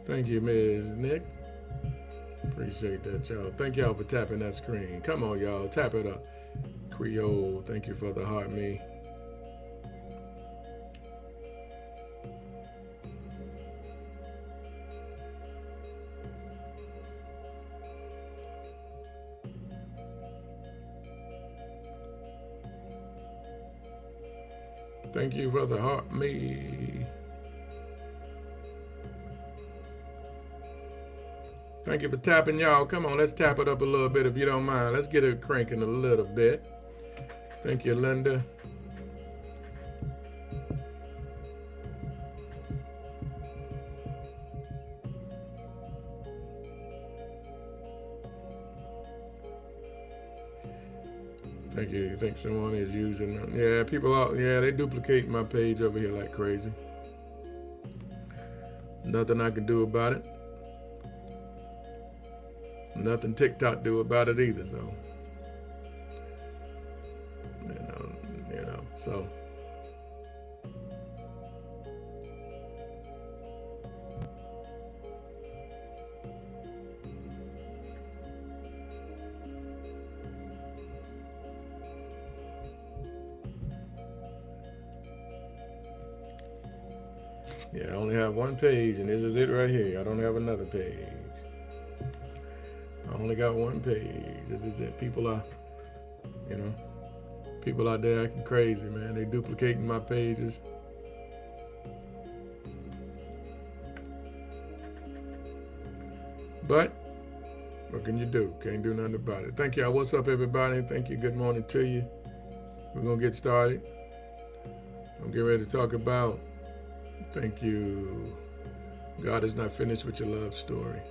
Thank you, Ms. Nick. Appreciate that, y'all. Thank y'all for tapping that screen. Come on, y'all. Tap it up. Creole, thank you for the heart me. Thank you for the heart me. Thank you for tapping, y'all. Come on, let's tap it up a little bit if you don't mind. Let's get it cranking a little bit. Thank you, Linda. Thank you. You think someone is using them? Yeah, people are. Yeah, they duplicate my page over here like crazy. Nothing I can do about it. Nothing TikTok do about it either. So, so. Yeah, I only have one page, and this is it right here. I don't have another page. I only got one page. This is it. People are, people out there acting crazy, man. They duplicating my pages. But what can you do? Can't do nothing about it. Thank y'all. What's up, everybody? Thank you. Good morning to you. We're going to get started. I'm getting ready to talk about, thank you, God is not finished with your love story.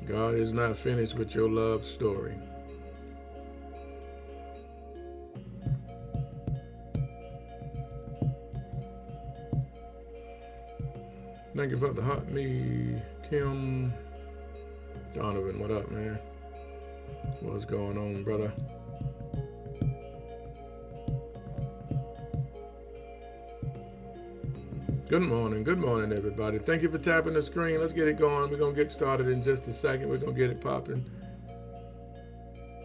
God is not finished with your love story. Thank you for the hot me, Kim. Donovan, what up, man? What's going on, brother? Good morning, everybody. Thank you for tapping the screen. Let's get it going. We're going to get started in just a second. We're going to get it popping.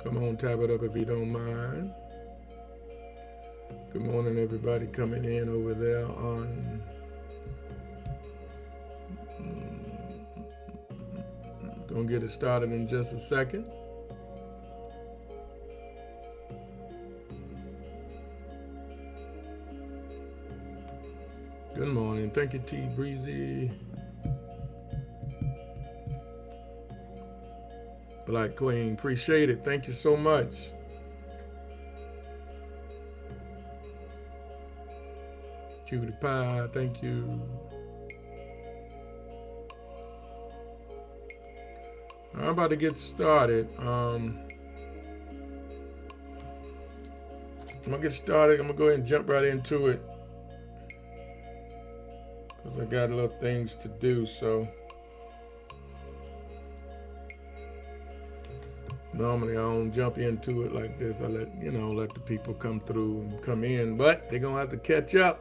Come on, tap it up if you don't mind. Good morning, everybody coming in over there on... Gonna get it started in just a second. Good morning. Thank you, T Breezy. Black Queen, appreciate it. Thank you so much. Cutie Pie, thank you. I'm about to get started. I'm gonna get started. I'm gonna go ahead and jump right into it because I got a little things to do. So normally I don't jump into it like this. I let the people come through and come in, but they're gonna have to catch up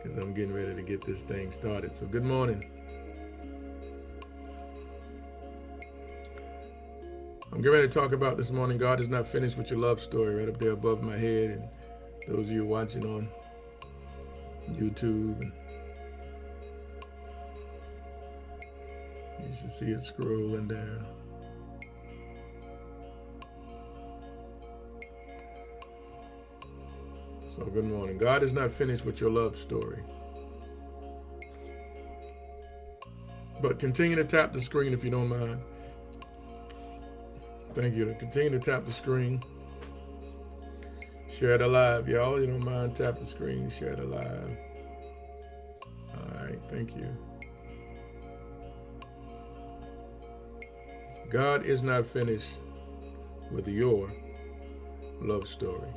because I'm getting ready to get this thing started. So good morning. I'm getting ready to talk about this morning, God is not finished with your love story, right up there above my head. And those of you watching on YouTube, you should see it scrolling down. So good morning. God is not finished with your love story. But continue to tap the screen if you don't mind. Thank you. Continue to tap the screen. Share the live, y'all. You don't mind, tap the screen, share the live. All right, thank you. God is not finished with your love story.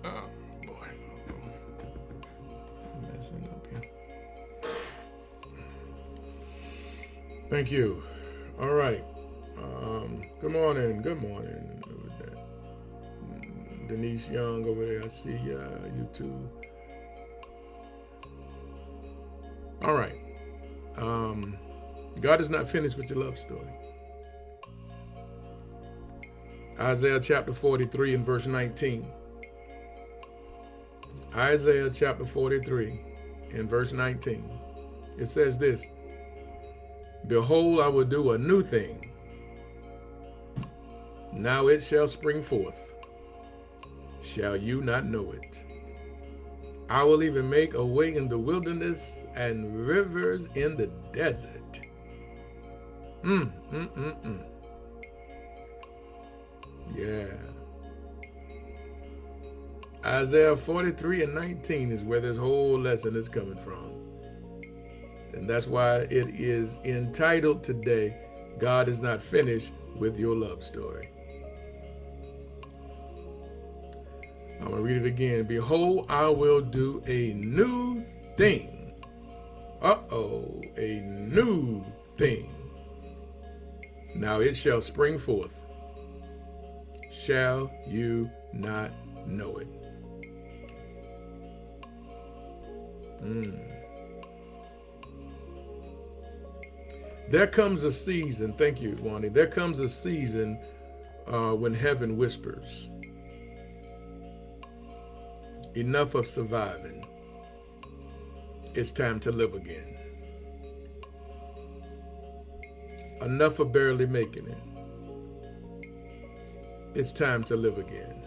Oh, boy. I'm messing up here. Thank you. All right. Good morning. Good morning. Denise Young over there. I see you too. All right. God is not finished with your love story. Isaiah chapter 43 and verse 19. Isaiah chapter 43 and verse 19. It says this: Behold, I will do a new thing. Now it shall spring forth. Shall you not know it? I will even make a way in the wilderness and rivers in the desert. Yeah. Isaiah 43 and 19 is where this whole lesson is coming from. And that's why it is entitled today, God is not finished with your love story. I'm going to read it again. Behold, I will do a new thing. A new thing. Now it shall spring forth. Shall you not know it? There comes a season, thank you, Wani. There comes a season when heaven whispers, enough of surviving. It's time to live again. Enough of barely making it. It's time to live again.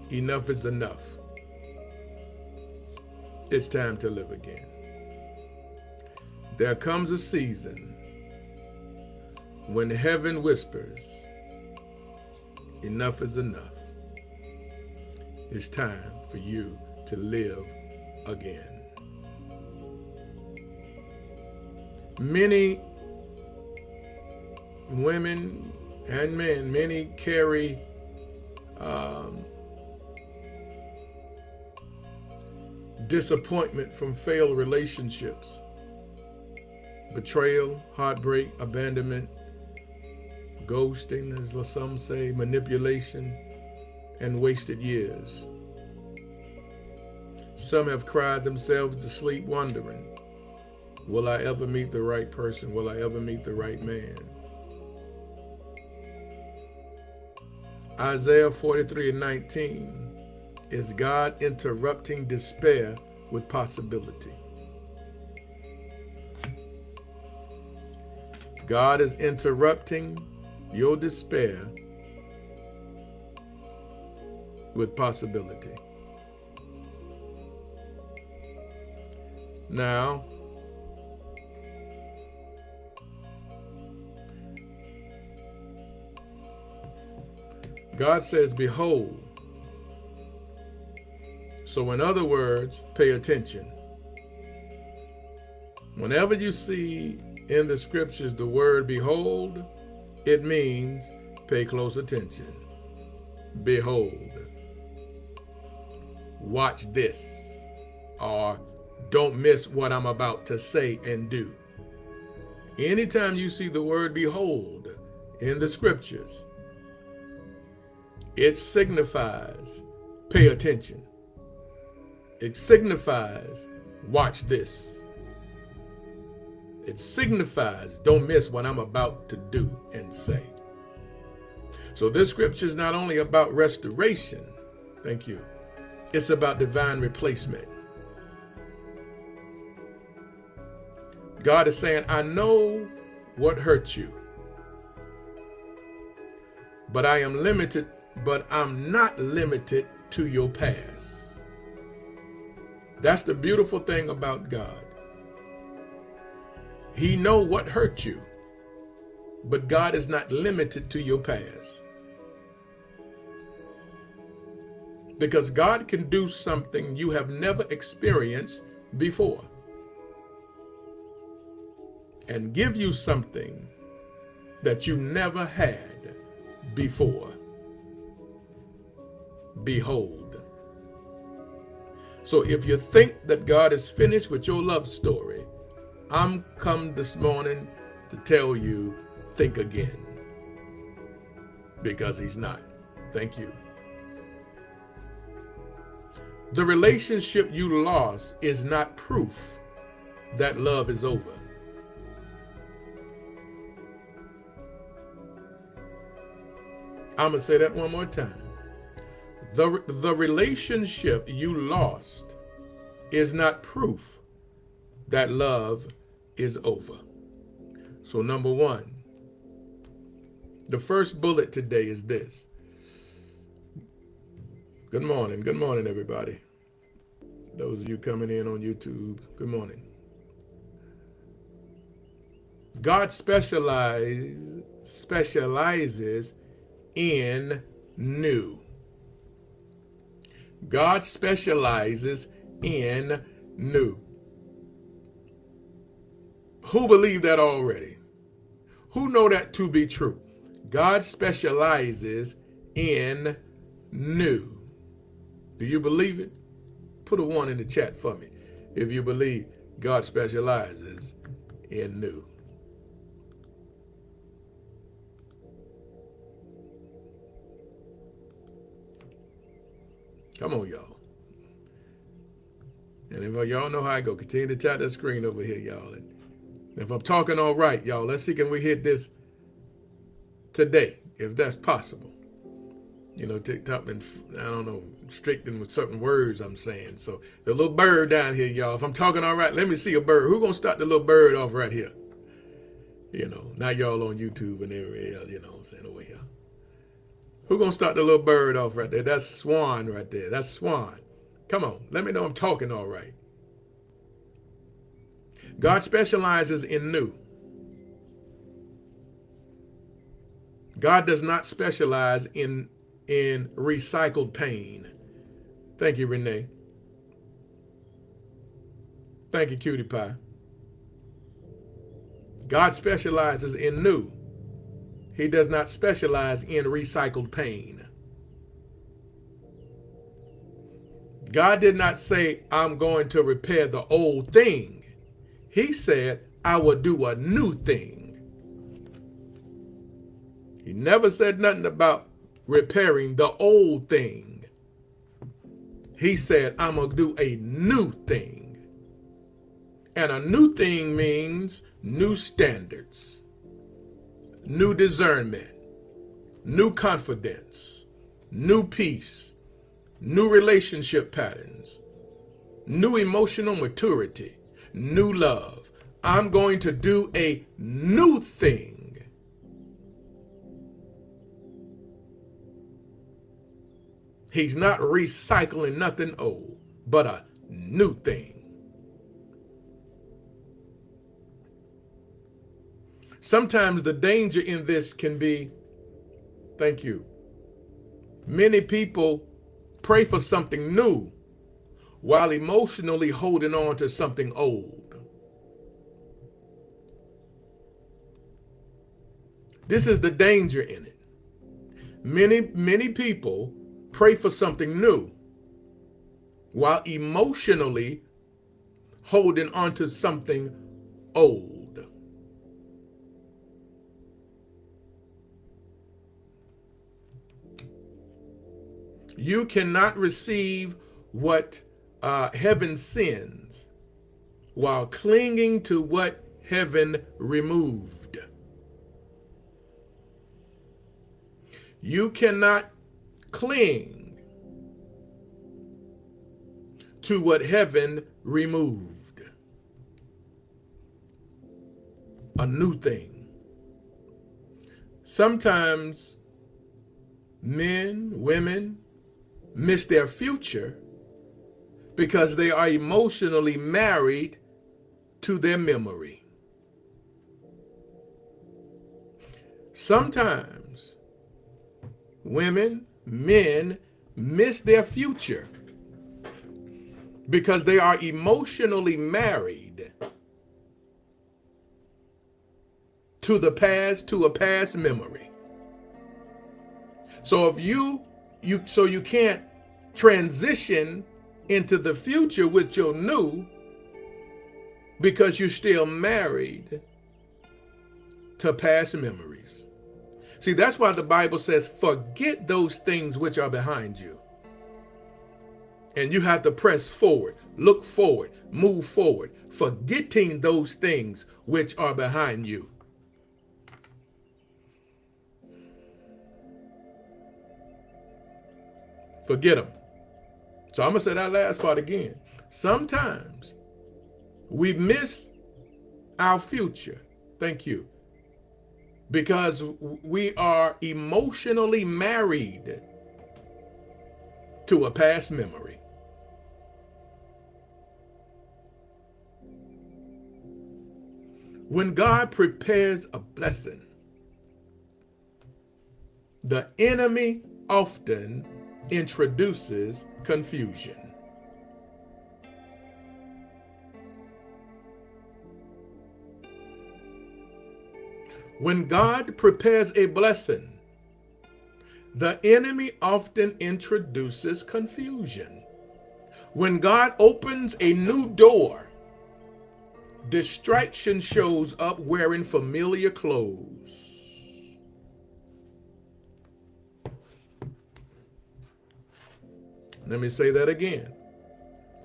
Enough is enough. It's time to live again. There comes a season when heaven whispers, enough is enough. It's time for you to live again. Many women and men, many carry disappointment from failed relationships, betrayal, heartbreak, abandonment, ghosting, as some say, manipulation, and wasted years. Some have cried themselves to sleep wondering, will I ever meet the right person? Will I ever meet the right man? Isaiah 43 and 19 is God interrupting despair with possibility. God is interrupting your despair with possibility. Now, God says, behold. So in other words, pay attention. Whenever you see in the scriptures the word behold, it means pay close attention. Behold. Watch this. Or don't miss what I'm about to say and do. Anytime you see the word behold in the scriptures, it signifies pay attention. It signifies watch this. It signifies don't miss what I'm about to do and say. So this scripture is not only about restoration, thank you, it's about divine replacement. God is saying, I know what hurt you, but I'm not limited to your past. That's the beautiful thing about God. He knows what hurt you, but God is not limited to your past. Because God can do something you have never experienced before and give you something that you never had before. Behold. So if you think that God is finished with your love story, I'm come this morning to tell you, think again. Because he's not. Thank you. The relationship you lost is not proof that love is over. I'm going to say that one more time. The relationship you lost is not proof that love is over. So number one, the first bullet today is this. Good morning, everybody. Those of you coming in on YouTube, good morning. God specializes in new. God specializes in new. Who believe that already? Who know that to be true? God specializes in new. Do you believe it? Put a 1 in the chat for me if you believe God specializes in new. Come on, y'all. And if y'all know how I go, continue to tap that screen over here, y'all. And if I'm talking all right, y'all, let's see, can we hit this today, if that's possible? You know, TikTok and I don't know, stricting with certain words I'm saying. So the little bird down here, y'all, if I'm talking all right, let me see a bird. Who gonna start the little bird off right here? You know, not y'all on YouTube and everywhere else, you know what I'm saying, over here. Who gonna start the little bird off right there? That's Swan right there. That's Swan. Come on, let me know I'm talking all right. God specializes in new. God does not specialize in recycled pain. Thank you, Renee. Thank you, Cutie Pie. God specializes in new. He does not specialize in recycled pain. God did not say, I'm going to repair the old thing. He said, I will do a new thing. He never said nothing about repairing the old thing. He said, I'm going to do a new thing. And a new thing means new standards, new discernment, new confidence, new peace, new relationship patterns, new emotional maturity, new love. I'm going to do a new thing. He's not recycling nothing old, but a new thing. Sometimes the danger in this can be, thank you, many people pray for something new while emotionally holding on to something old. This is the danger in it. Many people pray for something new while emotionally holding on to something old. You cannot receive what heaven sends while clinging to what heaven removed. You cannot cling to what heaven removed. A new thing. Sometimes men, women miss their future because they are emotionally married to their memory. Sometimes women, men miss their future because they are emotionally married to the past, to a past memory. So if you can't transition into the future with your new because you're still married to past memories. See, that's why the Bible says, forget those things which are behind you. And you have to press forward, look forward, move forward, forgetting those things which are behind you. Forget them. So I'm going to say that last part again. Sometimes we miss our future. Thank you. Because we are emotionally married to a past memory. When God prepares a blessing, the enemy often introduces confusion. When God prepares a blessing, the enemy often introduces confusion. When God opens a new door, distraction shows up wearing familiar clothes. Let me say that again.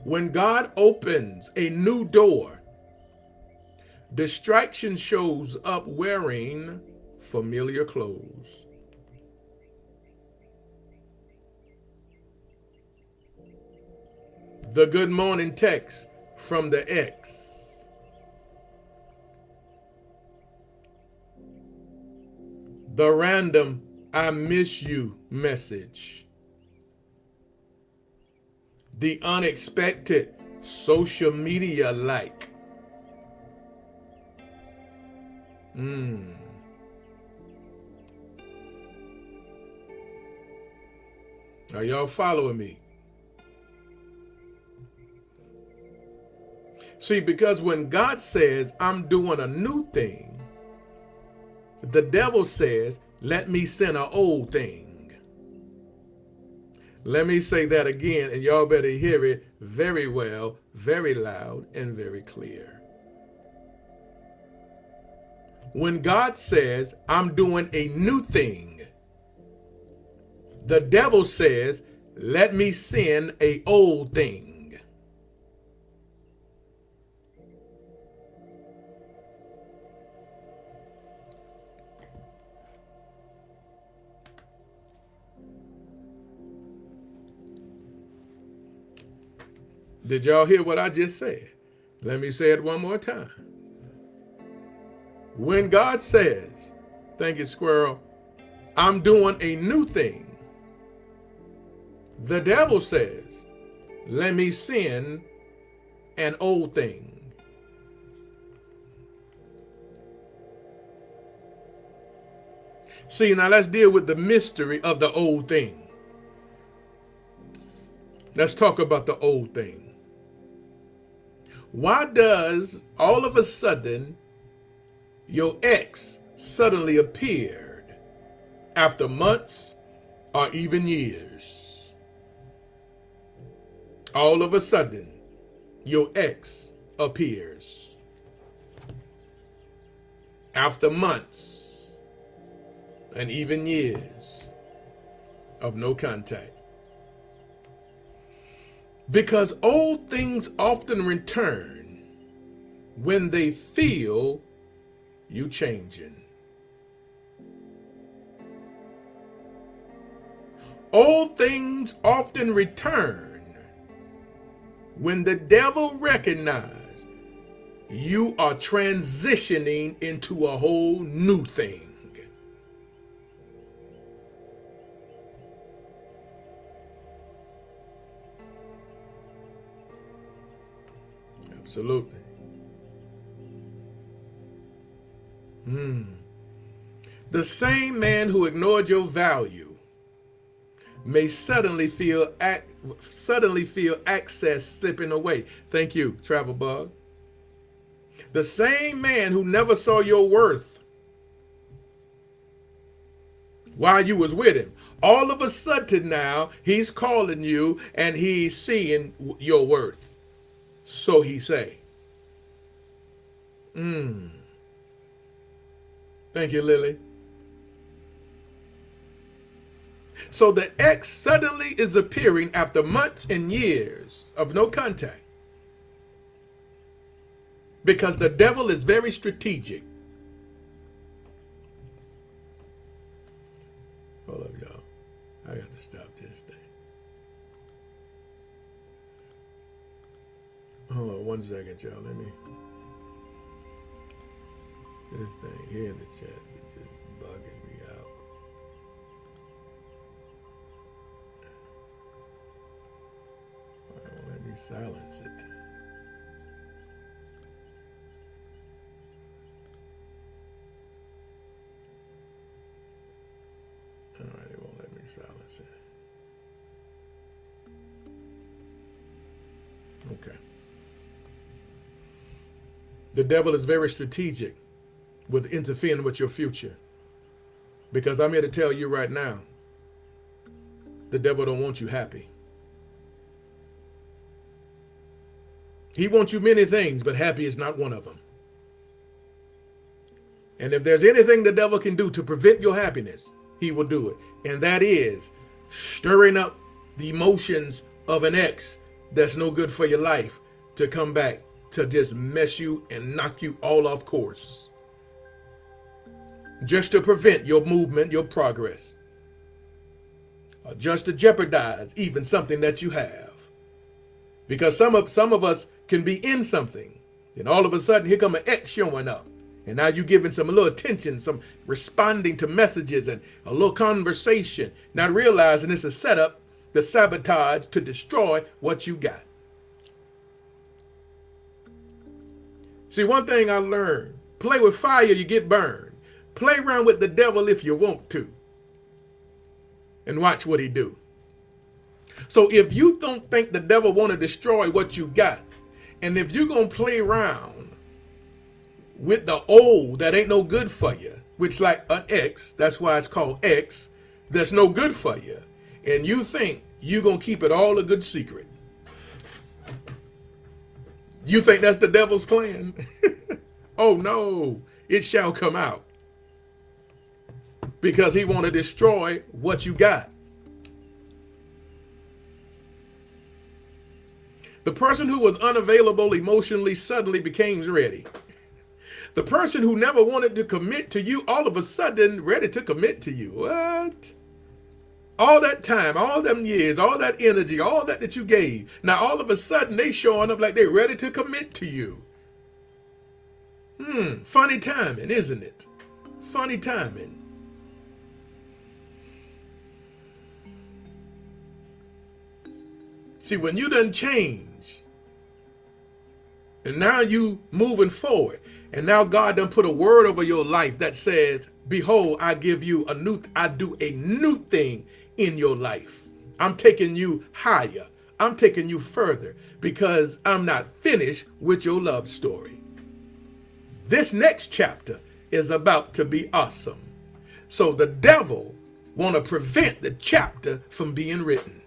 When God opens a new door, distraction shows up wearing familiar clothes. The good morning text from the ex. The random I miss you message. The unexpected social media like. Are y'all following me? See, because when God says, I'm doing a new thing, the devil says, let me send an old thing. Let me say that again, and y'all better hear it very well, very loud, and very clear. When God says, I'm doing a new thing, the devil says, let me send an old thing. Did y'all hear what I just said? Let me say it one more time. When God says, thank you, Squirrel, I'm doing a new thing, the devil says, let me send an old thing. See, now let's deal with the mystery of the old thing. Let's talk about the old thing. Why does all of a sudden your ex suddenly appeared after months or even years? All of a sudden your ex appears after months and even years of no contact. Because old things often return when they feel you changing. Old things often return when the devil recognizes you are transitioning into a whole new thing. Absolutely. The same man who ignored your value may suddenly feel access slipping away. Thank you, Travel Bug. The same man who never saw your worth while you was with him, all of a sudden now he's calling you and he's seeing your worth. So he say. Thank you, Lily. So the ex suddenly is appearing after months and years of no contact. Because the devil is very strategic. Hold up, y'all. I got to stop this thing. Hold on 1 second, y'all. Let me. This thing here in the chat is just bugging me out. All right, let me silence it. All right, it won't let me silence it. Okay. The devil is very strategic with interfering with your future. Because I'm here to tell you right now, the devil don't want you happy. He wants you many things, but happy is not one of them. And if there's anything the devil can do to prevent your happiness, he will do it. And that is stirring up the emotions of an ex that's no good for your life to come back to just mess you and knock you all off course. Just to prevent your movement, your progress. Or just to jeopardize even something that you have. Because some of us can be in something, and all of a sudden here come an ex showing up. And now you giving some a little attention, some responding to messages and a little conversation, not realizing it's a setup to sabotage, to destroy what you got. See, one thing I learned, play with fire, you get burned. Play around with the devil if you want to. And watch what he do. So if you don't think the devil want to destroy what you got, and if you're going to play around with the old that ain't no good for you, which like an ex, that's why it's called ex, that's no good for you, and you think you're going to keep it all a good secret. You think that's the devil's plan? Oh no, it shall come out. Because he want to destroy what you got. The person who was unavailable emotionally suddenly became ready. The person who never wanted to commit to you all of a sudden ready to commit to you. What? All that time, all them years, all that energy, all that you gave. Now all of a sudden they showing up like they're ready to commit to you. Funny timing, isn't it? Funny timing. See, when you done change, and now you moving forward, and now God done put a word over your life that says, behold, I do a new thing in your life. I'm taking you higher. I'm taking you further because I'm not finished with your love story. This next chapter is about to be awesome. So the devil want to prevent the chapter from being written.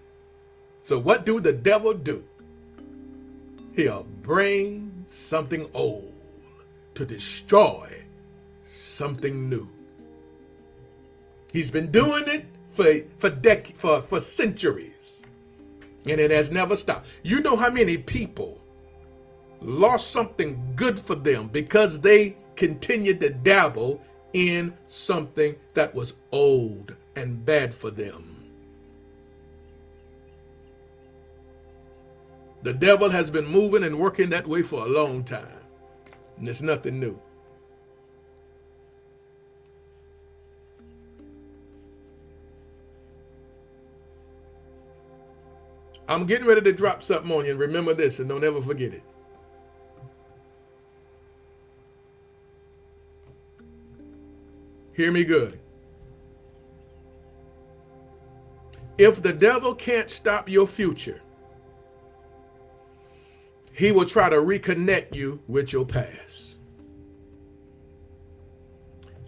So what do the devil do? He'll bring something old to destroy something new. He's been doing it for centuries, and it has never stopped. You know how many people lost something good for them because they continued to dabble in something that was old and bad for them. The devil has been moving and working that way for a long time, and it's nothing new. I'm getting ready to drop something on you, and remember this, and don't ever forget it. Hear me good. If the devil can't stop your future, he will try to reconnect you with your past.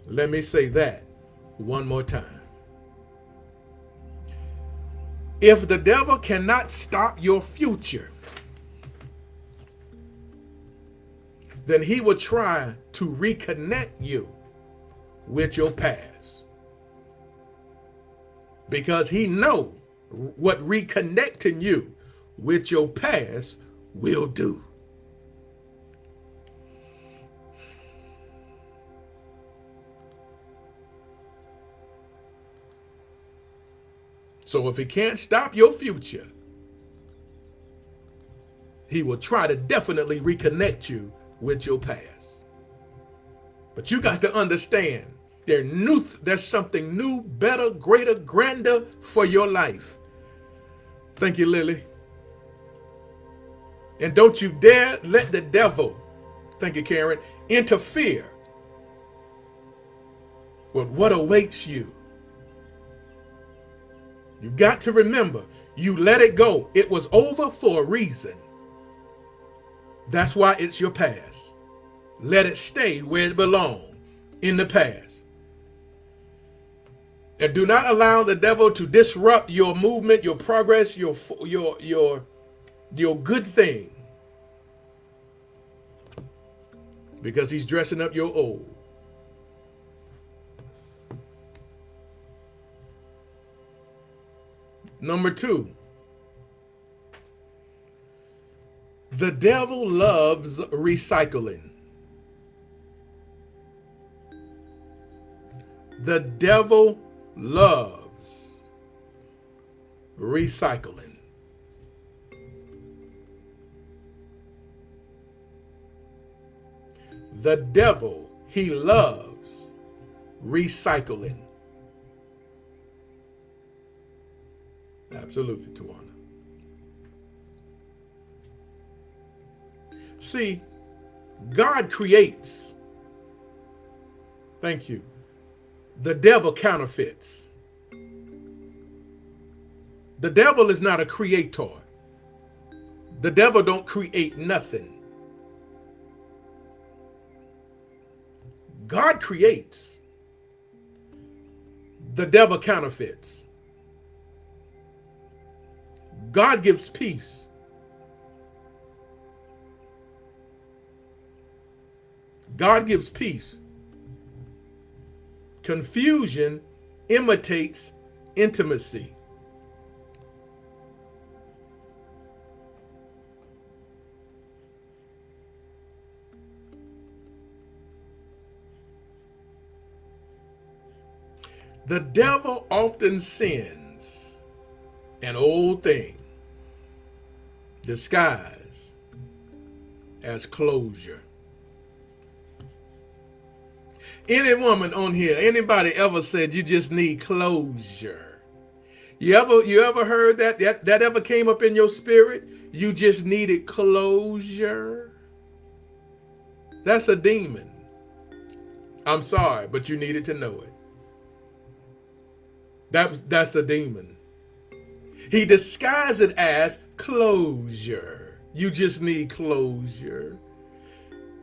Let me say that one more time. If the devil cannot stop your future, then he will try to reconnect you with your past. Because he know what reconnecting you with your past will do. So if he can't stop your future, he will try to definitely reconnect you with your past. But you got to understand, there's something new, better, greater, grander for your life. Thank you, Lily. And don't you dare let the devil, thank you, Karen, interfere with what awaits you. You got to remember, you let it go. It was over for a reason. That's why it's your past. Let it stay where it belongs, in the past. And do not allow the devil to disrupt your movement, your progress, your good thing. Because he's dressing up your old. Number 2, the devil loves recycling. The devil loves recycling. The devil, he loves recycling. Absolutely, Tawana. See, God creates. Thank you. The devil counterfeits. The devil is not a creator. The devil don't create nothing. God creates. The devil counterfeits. God gives peace. God gives peace. Confusion imitates intimacy. The devil often sends an old thing disguised as closure. Any woman on here, anybody ever said you just need closure? You ever heard that ever came up in your spirit? You just needed closure? That's a demon. I'm sorry, but you needed to know it. That's the demon. He disguised it as closure. You just need closure.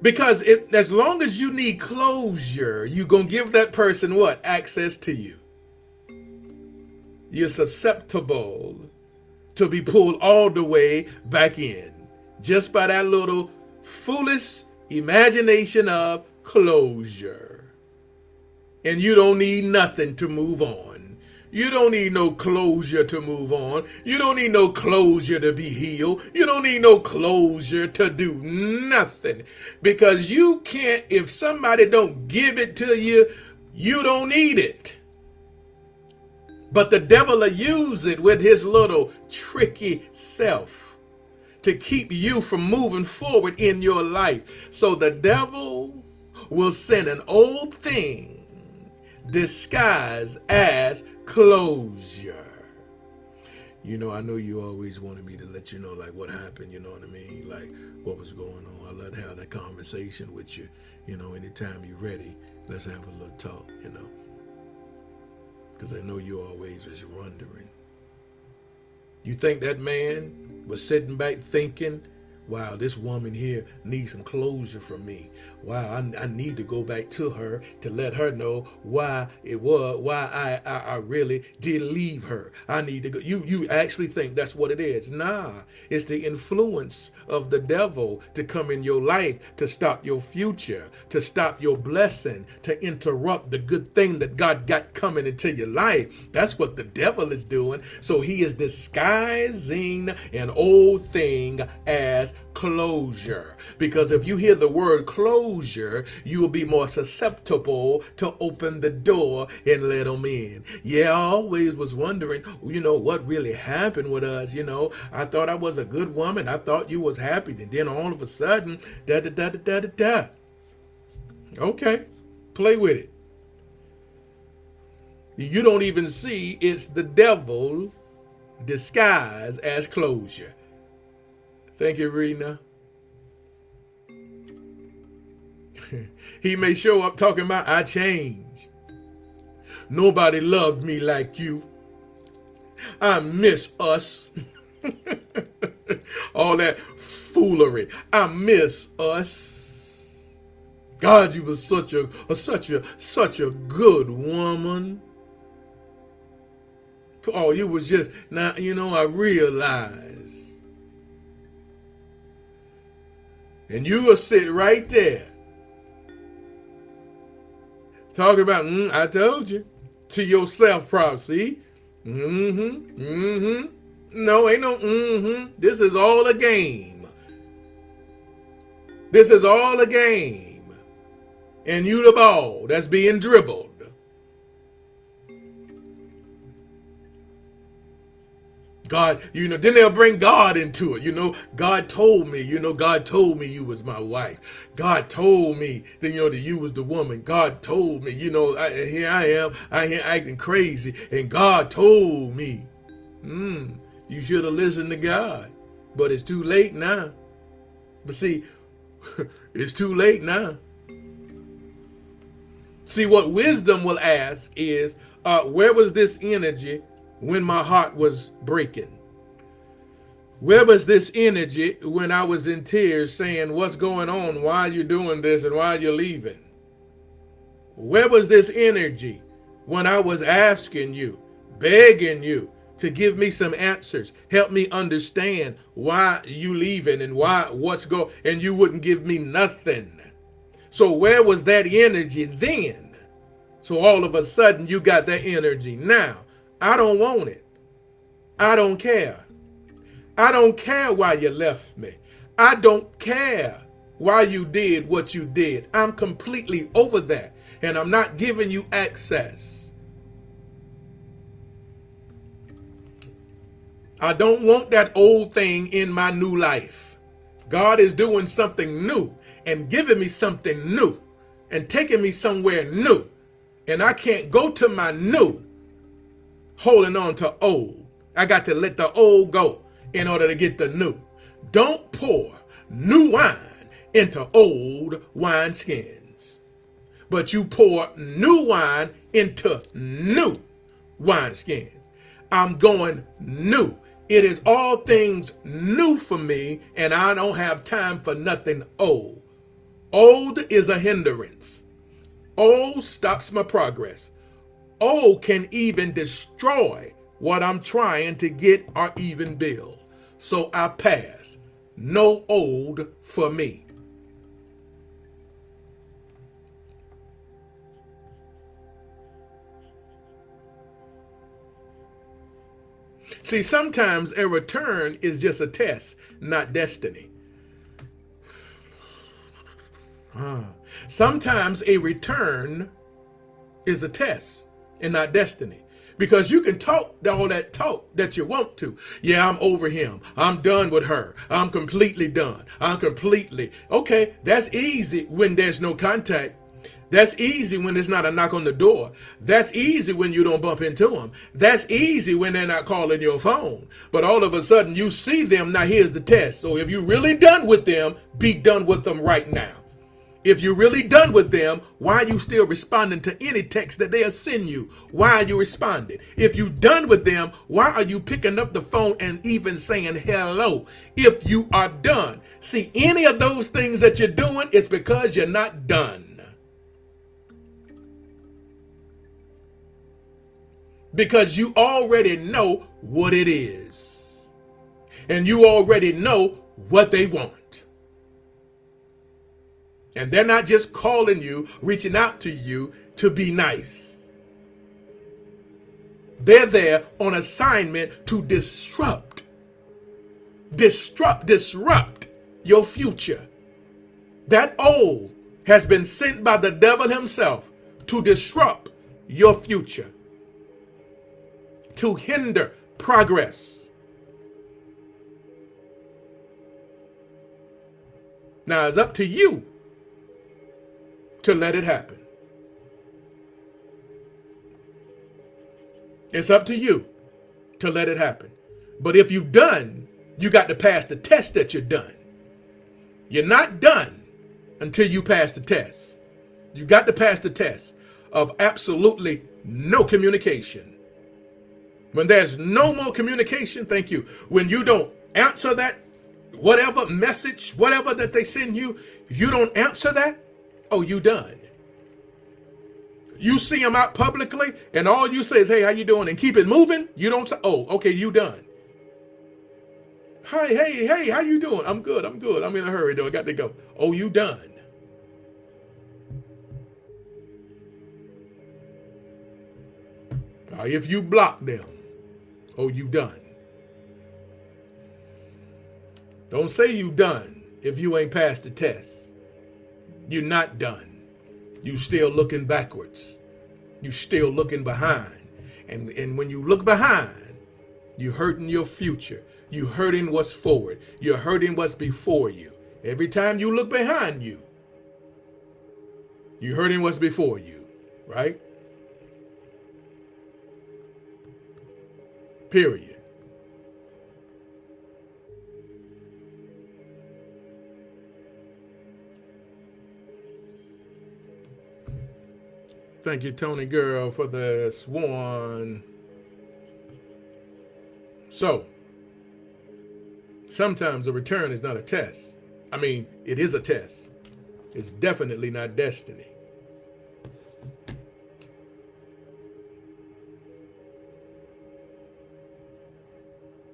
Because as long as you need closure, you're going to give that person what? Access to you. You're susceptible to be pulled all the way back in. Just by that little foolish imagination of closure. And you don't need nothing to move on. You don't need no closure to move on. You don't need no closure to be healed. You don't need no closure to do nothing. Because you can't, if somebody don't give it to you, you don't need it. But the devil will use it with his little tricky self to keep you from moving forward in your life. So the devil will send an old thing disguised as closure. You know, I know you always wanted me to let you know, like, what happened, you know what I mean? Like, what was going on. I love to have that conversation with you. You know, anytime you're ready, let's have a little talk, you know. Because I know you always was wondering. You think that man was sitting back thinking wow, this woman here needs some closure from me. Wow, I need to go back to her to let her know why I really did leave her. I need to go. You actually think that's what it is? Nah, it's the influence of the devil to come in your life to stop your future, to stop your blessing, to interrupt the good thing that God got coming into your life. That's what the devil is doing. So he is disguising an old thing as closure. Because if you hear the word closure, you will be more susceptible to open the door and let them in. Yeah, I always was wondering, what really happened with us. I thought I was a good woman. I thought you was happy. And then all of a sudden, da da da da da da da. Okay, play with it. You don't even see it's the devil disguised as closure. Thank you, Rena. He may show up talking about, I changed. Nobody loved me like you. I miss us. All that foolery. I miss us. God, you were such a good woman. Oh, you was just, now, I realized. And you will sit right there talking about, I told you, to yourself, probably. No, ain't no This is all a game. This is all a game. And you the ball that's being dribbled. God, then they'll bring God into it. God told me, God told me you was my wife. God told me that, that you was the woman. God told me, here I am acting crazy. And God told me, you should have listened to God. But it's too late now. But see, it's too late now. See, what wisdom will ask is, where was this energy when my heart was breaking? Where was this energy when I was in tears saying, what's going on? Why are you doing this and why are you leaving? Where was this energy when I was asking you, begging you to give me some answers, help me understand why you leaving and and you wouldn't give me nothing. So where was that energy then? So all of a sudden you got that energy now. I don't want it. I don't care. I don't care why you left me. I don't care why you did what you did. I'm completely over that. And I'm not giving you access. I don't want that old thing in my new life. God is doing something new and giving me something new and taking me somewhere new. And I can't go to my new holding on to old. I got to let the old go in order to get the new. Don't pour new wine into old wineskins, but you pour new wine into new wineskins. I'm going new. It is all things new for me, and I don't have time for nothing old. Old is a hindrance. Old stops my progress. Old can even destroy what I'm trying to get or even build. So I pass. No old for me. See, sometimes a return is just a test, not destiny. Sometimes a return is a test and not destiny. Because you can talk all that talk that you want to. Yeah, I'm over him. I'm done with her. I'm completely done. Okay, that's easy when there's no contact. That's easy when there's not a knock on the door. That's easy when you don't bump into them. That's easy when they're not calling your phone. But all of a sudden you see them. Now here's the test. So if you're really done with them, be done with them right now. If you're really done with them, why are you still responding to any text that they'll send you? Why are you responding? If you're done with them, why are you picking up the phone and even saying hello? If you are done. See, any of those things that you're doing is because you're not done. Because you already know what it is. And you already know what they want. And they're not just calling you, reaching out to you to be nice. They're there on assignment to disrupt your future. That old has been sent by the devil himself to disrupt your future, to hinder progress. Now it's up to you to let it happen. It's up to you to let it happen. But if you've done, you got to pass the test that you're done. You're not done until you pass the test. You got to pass the test of absolutely no communication. When there's no more communication, thank you. When you don't answer that, whatever message, whatever that they send you, if you don't answer that, oh, you done. You see them out publicly and all you say is, hey, how you doing? And keep it moving. You don't say, oh, okay, you done. Hi, hey, how you doing? I'm good. I'm in a hurry though. I got to go. Oh, you done. If you block them, oh, you done. Don't say you done if you ain't passed the test. You're not done. You still looking backwards. You still looking behind. And when you look behind, you're hurting your future. You're hurting what's forward. You're hurting what's before you. Every time you look behind you, you're hurting what's before you, right? Period. Thank you, Tony Girl, for the swan. So, sometimes a return is not a test. I mean, it is a test. It's definitely not destiny.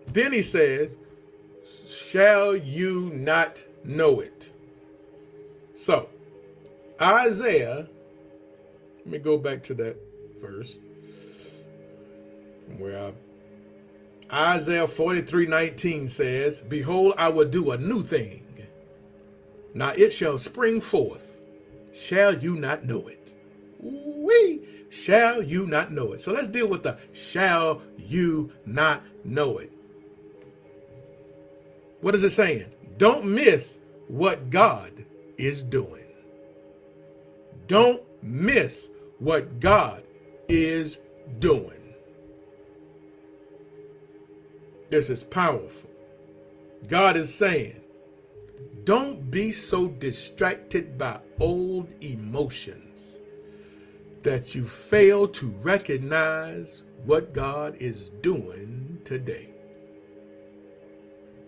Then he says, shall you not know it? So, Isaiah, let me go back to that verse. From where Isaiah 43:19 says, behold, I will do a new thing. Now it shall spring forth. Shall you not know it? Wee! Shall you not know it? So let's deal with the shall you not know it. What is it saying? Don't miss what God is doing. Don't miss what God is doing. This is powerful. God is saying, don't be so distracted by old emotions that you fail to recognize what God is doing today.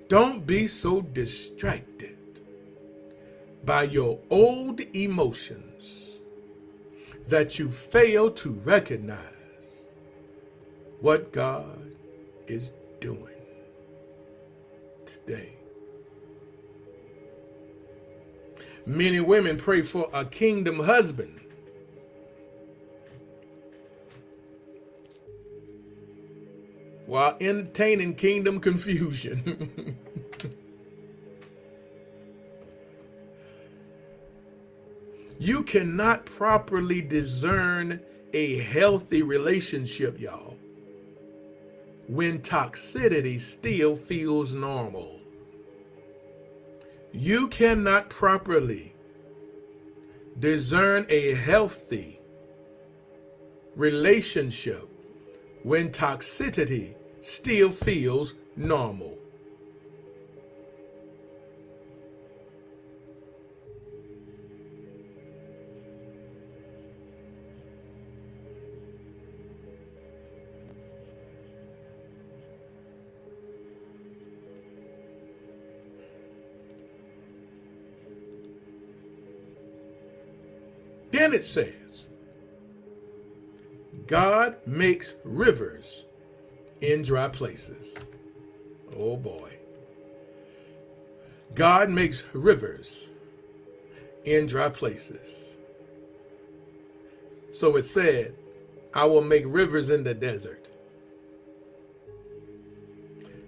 Don't be so distracted by your old emotions that you fail to recognize what God is doing today. Many women pray for a kingdom husband, while entertaining kingdom confusion. You cannot properly discern a healthy relationship, y'all, when toxicity still feels normal. You cannot properly discern a healthy relationship when toxicity still feels normal. Then it says, God makes rivers in dry places. Oh boy. God makes rivers in dry places. So it said, I will make rivers in the desert.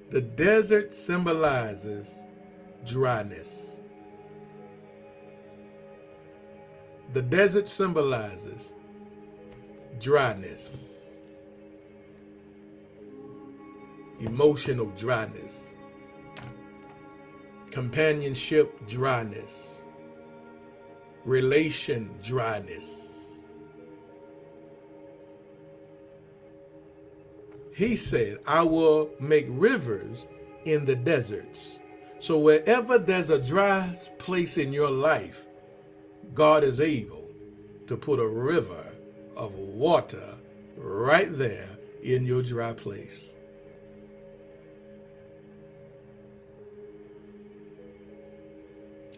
The desert symbolizes dryness. The desert symbolizes dryness, emotional dryness, companionship dryness, relation dryness. He said, I will make rivers in the deserts. So wherever there's a dry place in your life, God is able to put a river of water right there in your dry place.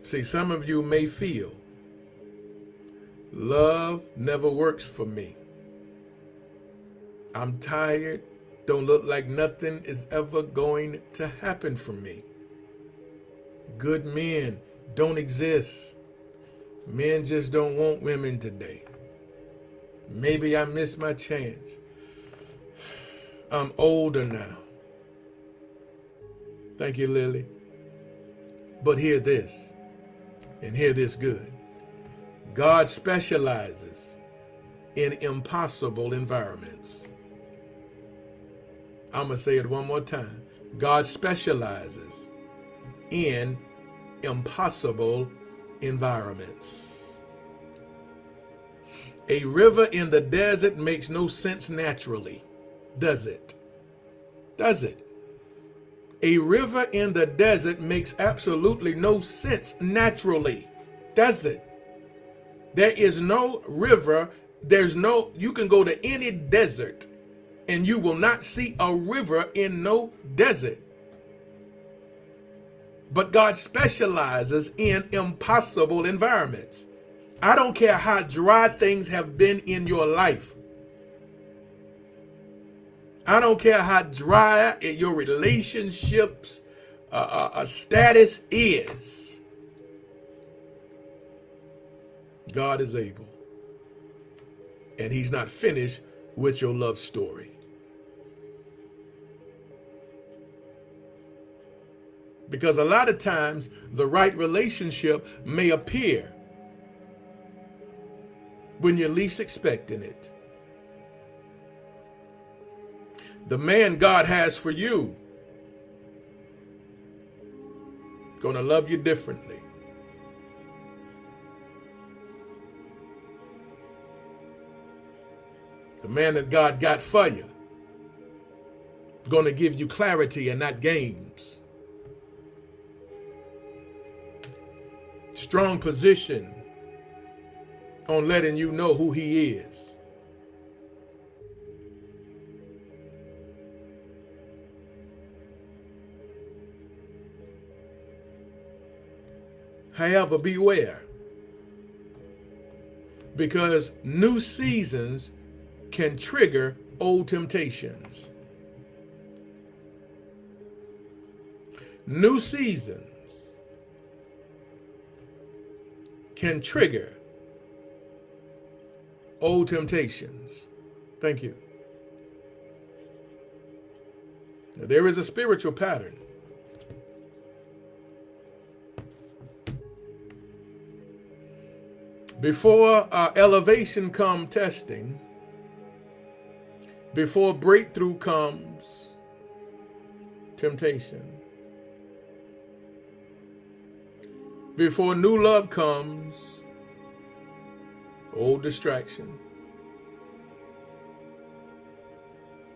See, some of you may feel, love never works for me. I'm tired. Don't look like nothing is ever going to happen for me. Good men don't exist. Men just don't want women today. Maybe I missed my chance. I'm older now. Thank you, Lily. But hear this, and hear this good. God specializes in impossible environments. I'm going to say it one more time. God specializes in impossible environments. A river in the desert makes no sense naturally, does it? Does it? A river in the desert makes absolutely no sense naturally, does it? There is no river, you can go to any desert and you will not see a river in no desert. But God specializes in impossible environments. I don't care how dry things have been in your life. I don't care how dry your relationships status is. God is able. And he's not finished with your love story. Because a lot of times the right relationship may appear when you're least expecting it. The man God has for you is going to love you differently. The man that God got for you is going to give you clarity and not games. Strong position on letting you know who he is. However, beware, because new seasons can trigger old temptations. New seasons can trigger old temptations. Thank you. Now, there is a spiritual pattern. Before elevation comes testing, before breakthrough comes temptation, before new love comes old distraction.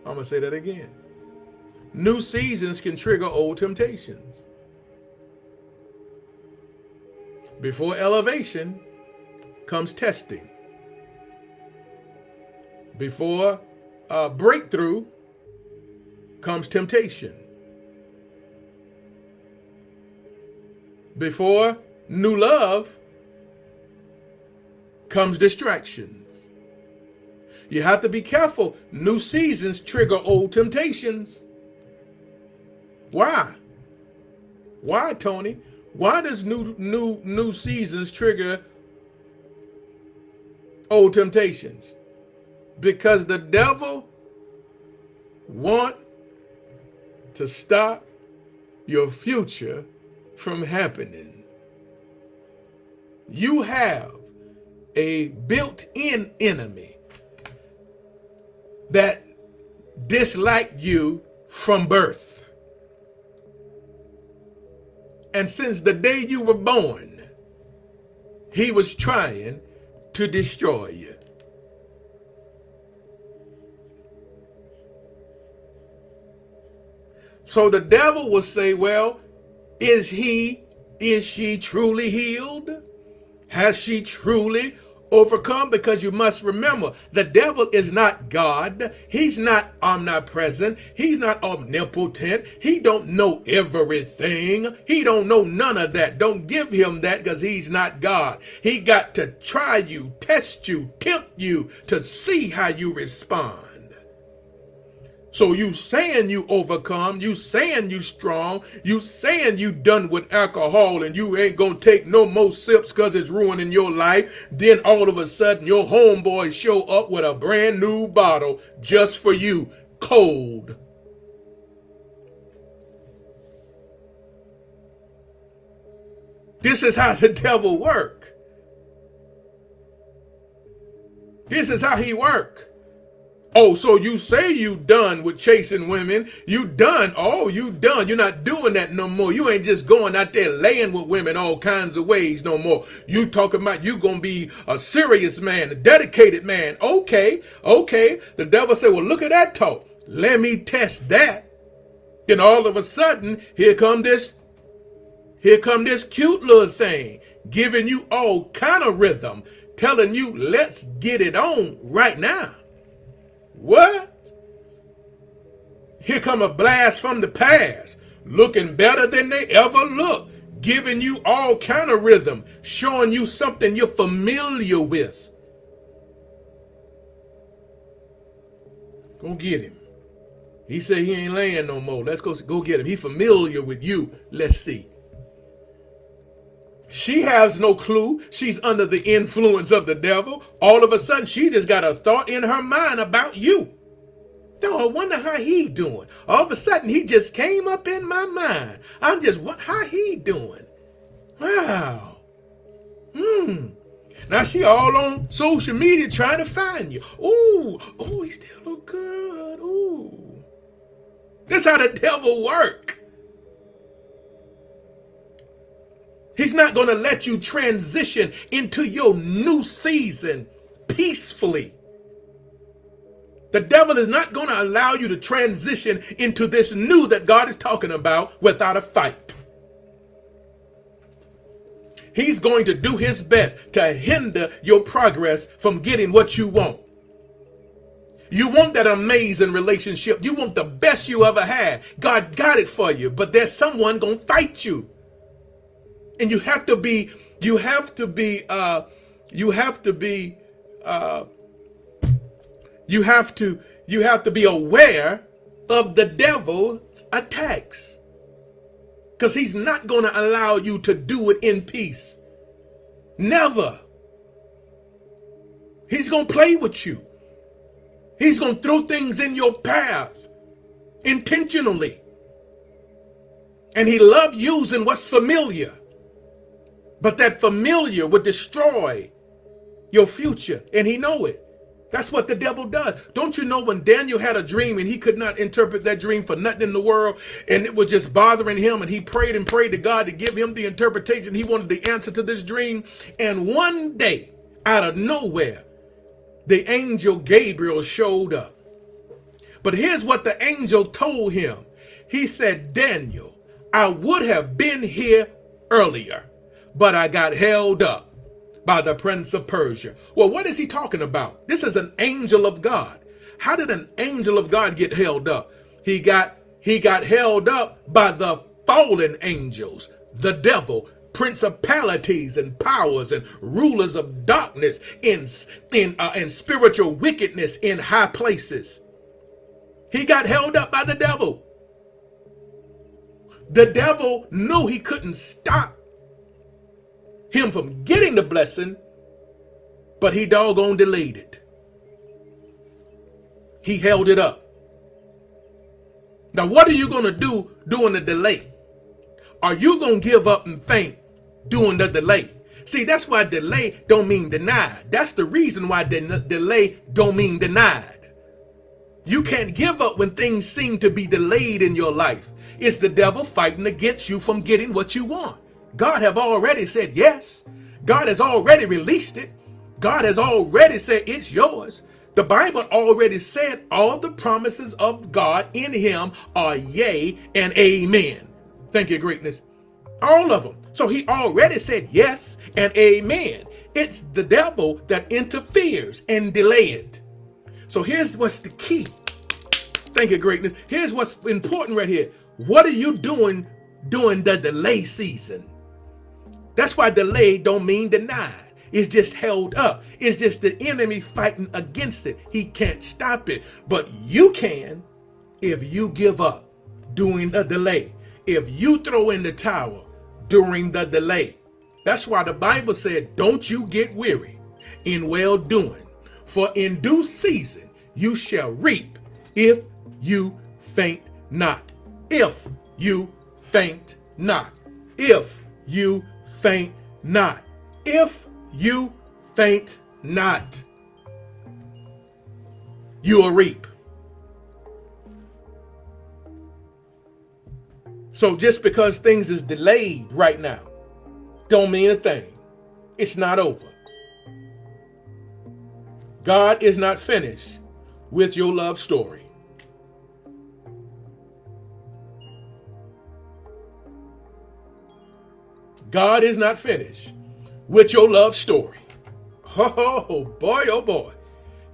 I'm going to say that again. New seasons can trigger old temptations. Before elevation comes testing. Before breakthrough comes temptation. Before new love comes distractions. You have to be careful. New seasons trigger old temptations. Why? Why, Tony? Why does new seasons trigger old temptations? Because the devil wants to stop your future from happening. You have a built-in enemy that disliked you from birth. And since the day you were born, he was trying to destroy you. So the devil will say, well, is she truly healed? Has she truly overcome? Because you must remember, the devil is not God. He's not omnipresent. He's not omnipotent. He don't know everything. He don't know none of that. Don't give him that, because he's not God. He got to try you, test you, tempt you to see how you respond. So you saying you overcome, you saying you strong, you saying you done with alcohol and you ain't gonna take no more sips because it's ruining your life. Then all of a sudden your homeboys show up with a brand new bottle just for you, cold. This is how the devil work. This is how he work. Oh, so you say you done with chasing women. You done. Oh, you done. You're not doing that no more. You ain't just going out there laying with women all kinds of ways no more. You talking about you gonna be a serious man, a dedicated man. Okay. The devil said, well, look at that talk. Let me test that. Then all of a sudden, here come this cute little thing, giving you all kind of rhythm, telling you, let's get it on right now. What? Here come a blast from the past, looking better than they ever looked, giving you all kind of rhythm, showing you something you're familiar with. Go get him. He said he ain't laying no more. Let's go get him. He familiar with you. Let's see. She has no clue. She's under the influence of the devil. All of a sudden, she just got a thought in her mind about you. Oh, I wonder how he doing. All of a sudden, he just came up in my mind. How he doing? Wow. Now she all on social media trying to find you. Ooh, he still look good. Ooh. This how the devil work. He's not going to let you transition into your new season peacefully. The devil is not going to allow you to transition into this new that God is talking about without a fight. He's going to do his best to hinder your progress from getting what you want. You want that amazing relationship. You want the best you ever had. God got it for you, but there's someone going to fight you. And you have to be aware of the devil's attacks. Because he's not going to allow you to do it in peace. Never. He's going to play with you. He's going to throw things in your path intentionally. And he loves using what's familiar. But that familiar would destroy your future, and he know it. That's what the devil does. Don't you know when Daniel had a dream and he could not interpret that dream for nothing in the world, and it was just bothering him, and he prayed and prayed to God to give him the interpretation. He wanted the answer to this dream. And one day, out of nowhere, the angel Gabriel showed up. But here's what the angel told him. He said, Daniel, I would have been here earlier, but I got held up by the prince of Persia. Well, what is he talking about? This is an angel of God. How did an angel of God get held up? He got held up by the fallen angels, the devil, principalities and powers and rulers of darkness in spiritual wickedness in high places. He got held up by the devil. The devil knew he couldn't stop him from getting the blessing, but he doggone delayed it. He held it up. Now, what are you going to do during the delay? Are you going to give up and faint during the delay? See, that's why delay don't mean denied. That's the reason why delay don't mean denied. You can't give up when things seem to be delayed in your life. It's the devil fighting against you from getting what you want. God have already said yes. God has already released it. God has already said it's yours. The Bible already said all the promises of God in him are yea and amen. Thank you, greatness. All of them. So he already said yes and amen. It's the devil that interferes and delay it. So here's what's the key. Thank you, greatness. Here's what's important right here. What are you doing during the delay season? That's why delay don't mean denied. It's just held up. It's just the enemy fighting against it. He can't stop it. But you can if you give up during the delay. If you throw in the towel during the delay. That's why the Bible said, don't you get weary in well doing. For in due season you shall reap if you faint not. If you faint not. If you faint not. If you faint not, you will reap. So just because things is delayed right now, don't mean a thing. It's not over. God is not finished with your love story. God is not finished with your love story. Oh boy, oh boy.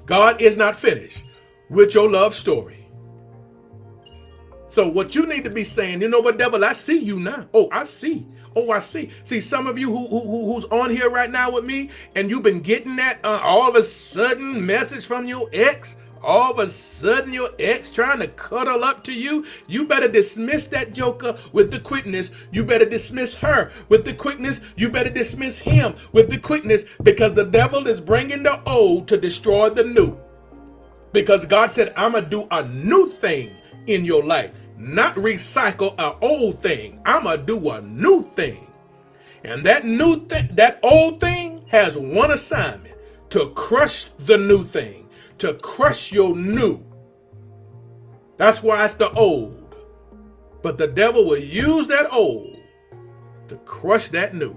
God is not finished with your love story. So what you need to be saying, you know what, devil, I see you now. Oh, I see. Oh, I see. See, some of you who's on here right now with me, and you've been getting that all of a sudden message from your ex. All of a sudden your ex trying to cuddle up to you. You better dismiss that joker with the quickness. You better dismiss her with the quickness. You better dismiss him with the quickness, because the devil is bringing the old to destroy the new. Because God said, I'm going to do a new thing in your life, not recycle an old thing. I'm going to do a new thing. And that new thing, that old thing has one assignment: to crush the new thing. To crush your new. That's why it's the old. But the devil will use that old to crush that new.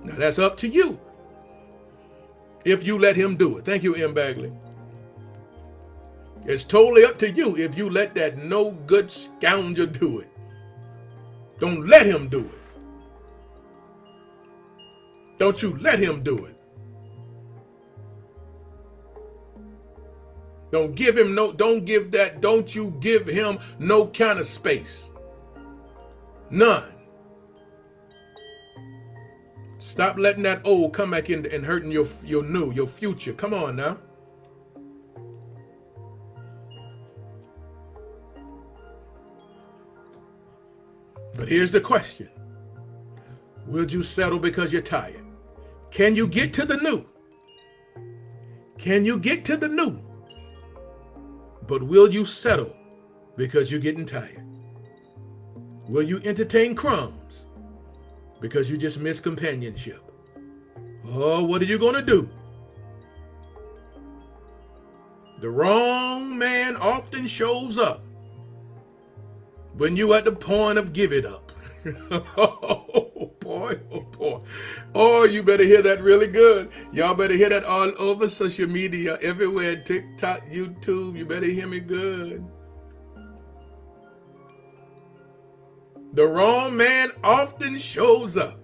Now that's up to you, if you let him do it. Thank you, M. Bagley. It's totally up to you if you let that no good scoundrel do it. Don't let him do it. Don't you let him do it. Don't you give him no kind of space. None. Stop letting that old come back in and hurting your new, your future. Come on now. But here's the question. Will you settle because you're tired? Can you get to the new? Can you get to the new? But will you settle because you're getting tired? Will you entertain crumbs because you just miss companionship? Oh, what are you going to do? The wrong man often shows up when you at the point of give it up. Oh boy, oh boy. Oh, you better hear that really good. Y'all better hear that all over social media, everywhere, TikTok, YouTube. You better hear me good. The wrong man often shows up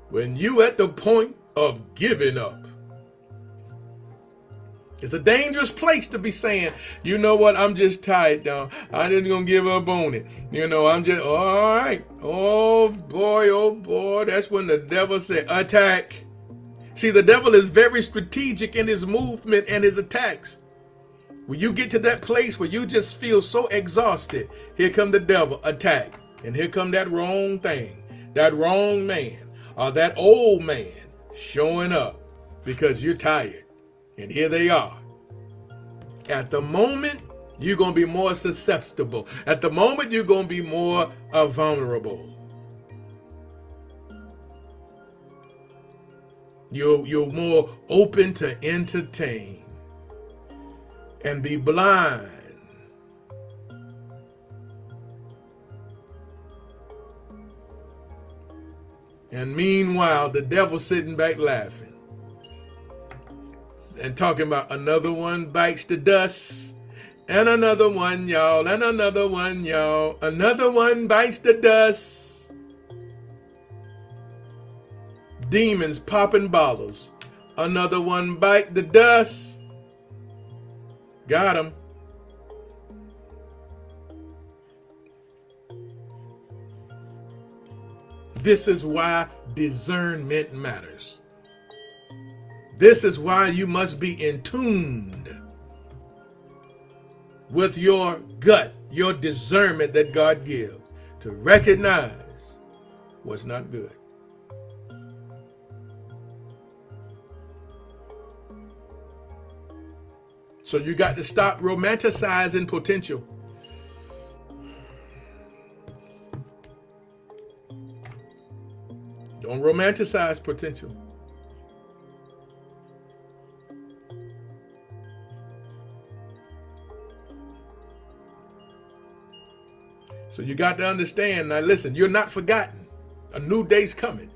when you at the point of giving up. It's a dangerous place to be saying, you know what, I'm just tired, though. I'm just going to give up on it. I'm just, all right. Oh, boy. That's when the devil said, attack. See, the devil is very strategic in his movement and his attacks. When you get to that place where you just feel so exhausted, here come the devil, attack. And here come that wrong thing, that wrong man, or that old man showing up because you're tired. And here they are. At the moment, you're going to be more susceptible. At the moment, you're going to be more vulnerable. You're more open to entertain and be blind. And meanwhile, the devil's sitting back laughing and talking about another one bites the dust, and another one, y'all, and another one, y'all. Another one bites the dust. Demons popping bottles. Another one bite the dust. Got him. This is why discernment matters. This is why you must be in tune with your gut, your discernment that God gives to recognize what's not good. So you got to stop romanticizing potential. Don't romanticize potential. So you got to understand, now listen, you're not forgotten. A new day's coming.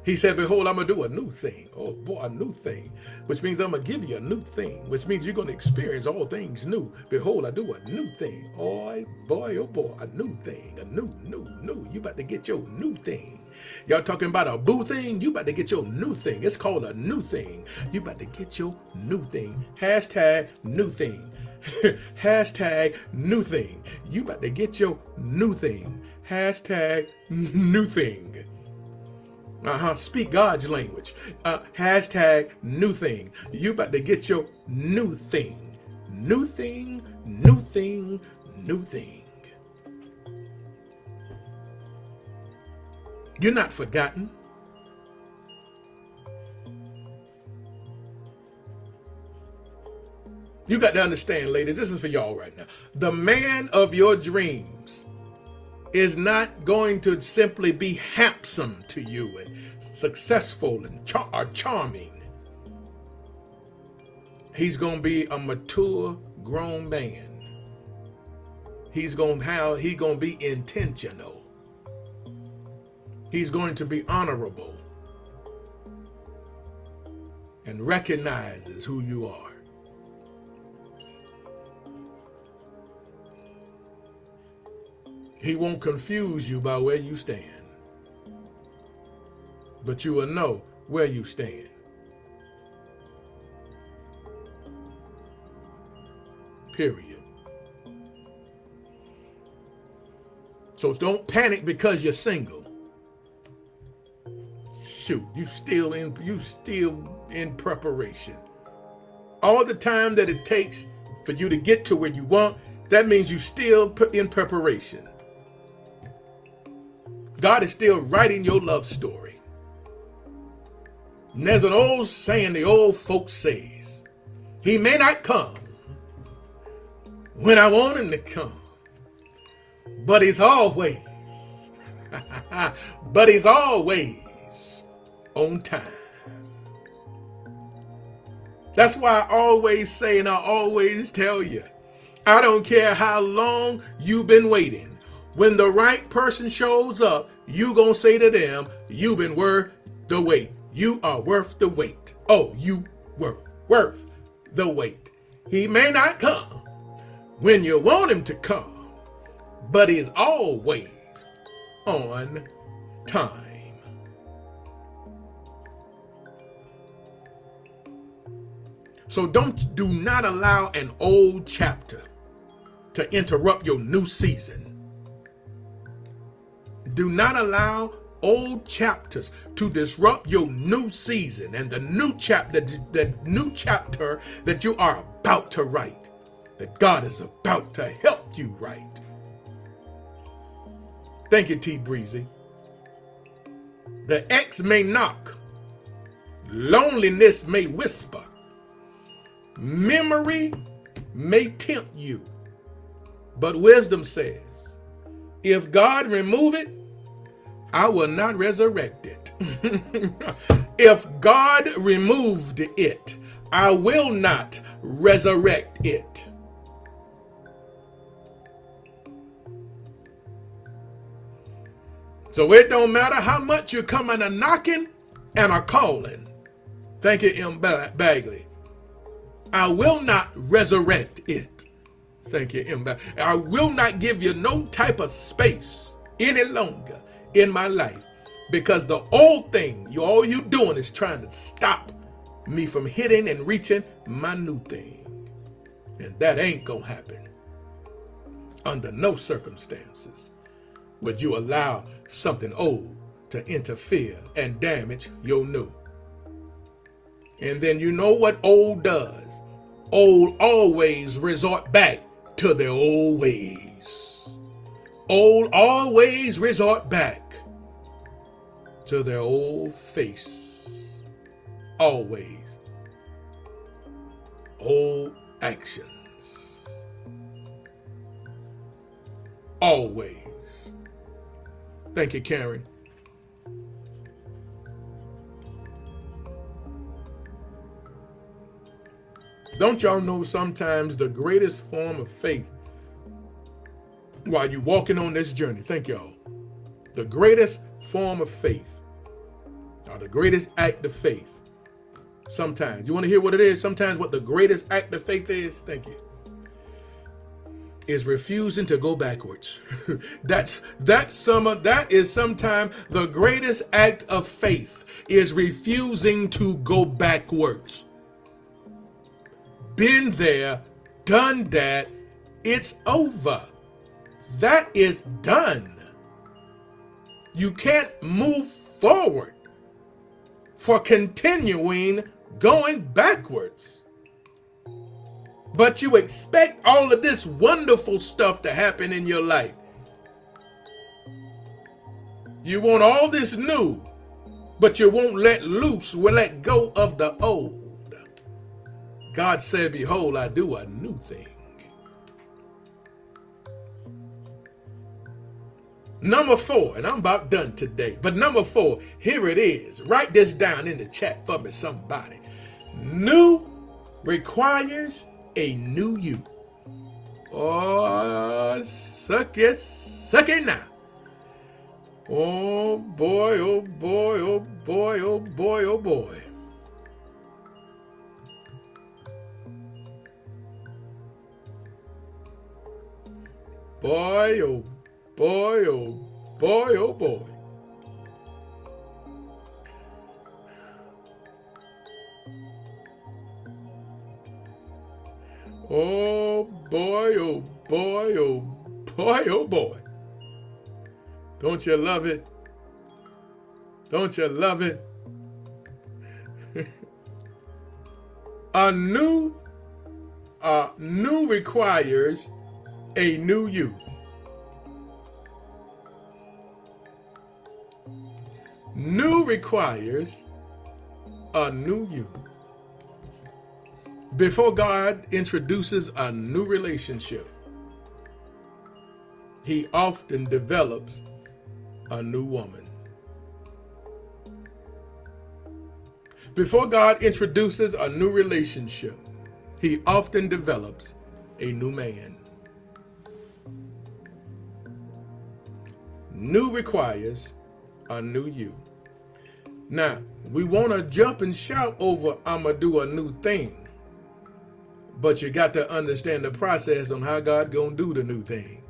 He said, behold, I'm going to do a new thing. Oh boy, a new thing. Which means I'm going to give you a new thing. Which means you're going to experience all things new. Behold, I do a new thing. Oh boy, a new thing. A new. You about to get your new thing. Y'all talking about a boo thing? You about to get your new thing. It's called a new thing. You about to get your new thing. Hashtag new thing. Hashtag new thing. You about to get your new thing. Hashtag new thing. Speak God's language. Hashtag new thing. You about to get your new thing. New thing, new thing, new thing. You're not forgotten. You got to understand, ladies, this is for y'all right now. The man of your dreams is not going to simply be handsome to you and successful and charming. He's going to be a mature, grown man. He's going to be intentional. He's going to be honorable and recognizes who you are. He won't confuse you by where you stand, but you will know where you stand. Period. So don't panic because you're single. Shoot, you still in preparation. All the time that it takes for you to get to where you want, that means you still in preparation. God is still writing your love story. And there's an old saying the old folks says, he may not come when I want him to come, but he's always, on time. That's why I always say and I always tell you, I don't care how long you've been waiting. When the right person shows up, you gonna say to them, you've been worth the wait. You are worth the wait. Oh, you were worth the wait. He may not come when you want him to come, but he's always on time. So do not allow an old chapter to interrupt your new season. Do not allow old chapters to disrupt your new season and the new chapter that you are about to write, that God is about to help you write. Thank you, T. Breezy. The X may knock, loneliness may whisper, memory may tempt you, but wisdom says, if God remove it, I will not resurrect it. If God removed it, I will not resurrect it. So it don't matter how much you're coming a knocking and a calling. Thank you, M. Bagley. I will not resurrect it. Thank you, M. Bagley. I will not give you no type of space any longer in my life, because the old thing, all you doing is trying to stop me from hitting and reaching my new thing. And that ain't gonna happen. Under no circumstances would you allow something old to interfere and damage your new. And then you know what old does? Old always resort back to their old ways. Old always resort back to their old face. Always. Old actions. Always. Thank you, Karen. Don't y'all know sometimes the greatest form of faith while you're walking on this journey? Thank y'all. The greatest form of faith, or the greatest act of faith, sometimes, you want to hear what it is? Sometimes what the greatest act of faith is? Thank you. Is refusing to go backwards. That is sometimes the greatest act of faith, is refusing to go backwards. Been there, done that, it's over. That is done. You can't move forward for continuing going backwards. But you expect all of this wonderful stuff to happen in your life. You want all this new, but you won't let loose, will let go of the old. God said, behold, I do a new thing. Number 4, and I'm about done today, but number 4, here it is. Write this down in the chat for me, somebody. New requires a new you. Oh, suck it now. Oh boy, oh boy, oh boy, oh boy, oh boy. Boy, oh boy, oh boy, oh boy. Oh boy, oh boy, oh boy, oh boy. Don't you love it? Don't you love it? A new requires a new you. New requires a new you. Before God introduces a new relationship, He often develops a new woman. Before God introduces a new relationship, He often develops a new man. New requires a new you. Now, we want to jump and shout over, I'm going to do a new thing. But you got to understand the process on how God going to do the new thing.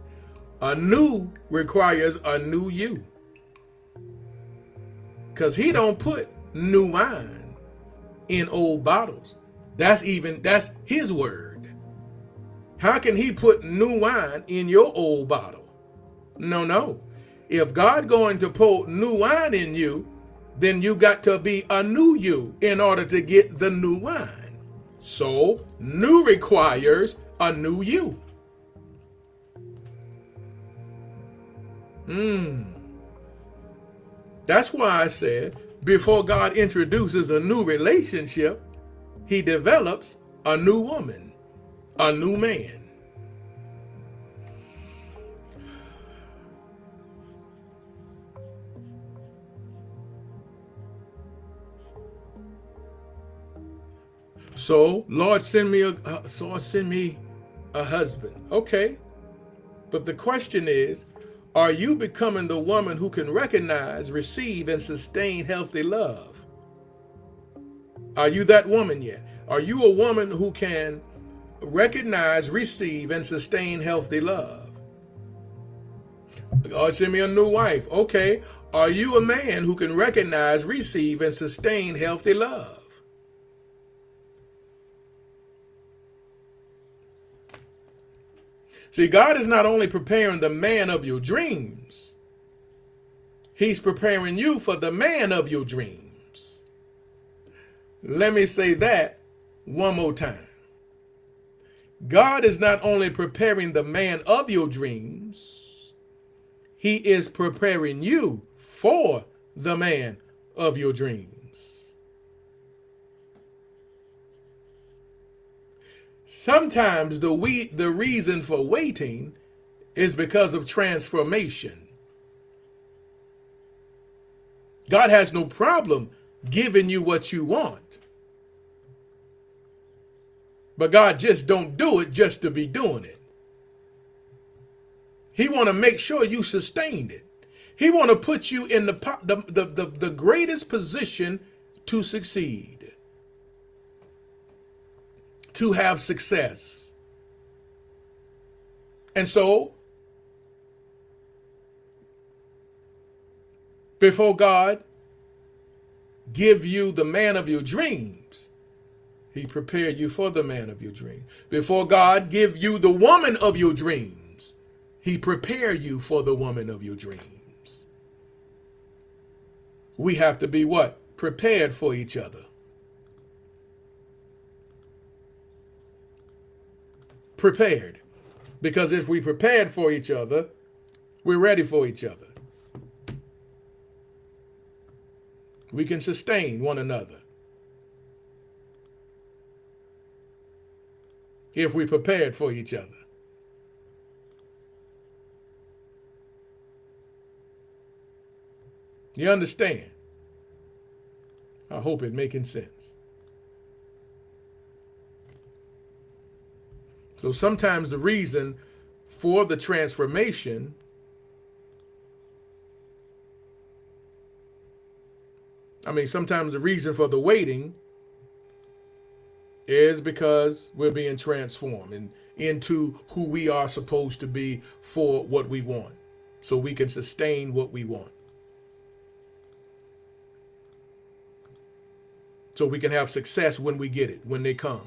A new requires a new you. Because He don't put new wine in old bottles. That's his word. How can he put new wine in your old bottle? No, no. If God going to pour new wine in you, then you got to be a new you in order to get the new wine. So new requires a new you. That's why I said before God introduces a new relationship, he develops a new woman, a new man. So, Lord, send me a husband. Okay. But the question is, are you becoming the woman who can recognize, receive, and sustain healthy love? Are you that woman yet? Are you a woman who can recognize, receive, and sustain healthy love? God, send me a new wife. Okay. Are you a man who can recognize, receive, and sustain healthy love? See, God is not only preparing the man of your dreams, he's preparing you for the man of your dreams. Let me say that one more time. God is not only preparing the man of your dreams, he is preparing you for the man of your dreams. Sometimes the reason for waiting is because of transformation. God has no problem giving you what you want. But God just don't do it just to be doing it. He want to make sure you sustained it. He want to put you in the greatest position to succeed, to have success. And so, before God give you the man of your dreams, he prepared you for the man of your dreams. Before God give you the woman of your dreams, he prepared you for the woman of your dreams. We have to be what? Prepared for each other. Prepared. Because if we prepared for each other, we're ready for each other. We can sustain one another. If we prepared for each other. You understand? I hope it's making sense. So sometimes the reason for the transformation sometimes the reason for the waiting is because we're being transformed into who we are supposed to be for what we want, so we can sustain what we want. So we can have success when we get it, when they come.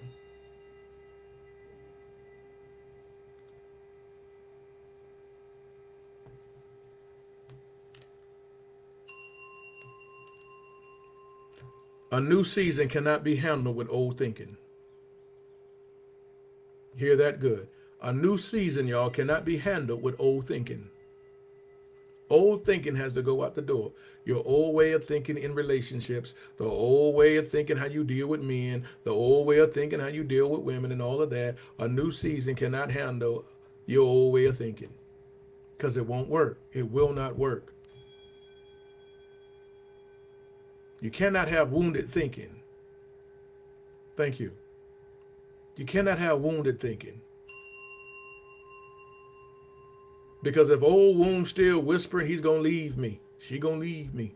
A new season cannot be handled with old thinking. Hear that good. A new season, y'all, cannot be handled with old thinking. Old thinking has to go out the door. Your old way of thinking in relationships, the old way of thinking how you deal with men, the old way of thinking how you deal with women and all of that. A new season cannot handle your old way of thinking because it won't work. It will not work. You cannot have wounded thinking. Thank you. You cannot have wounded thinking. Because if old wound still whispering, he's going to leave me. She going to leave me.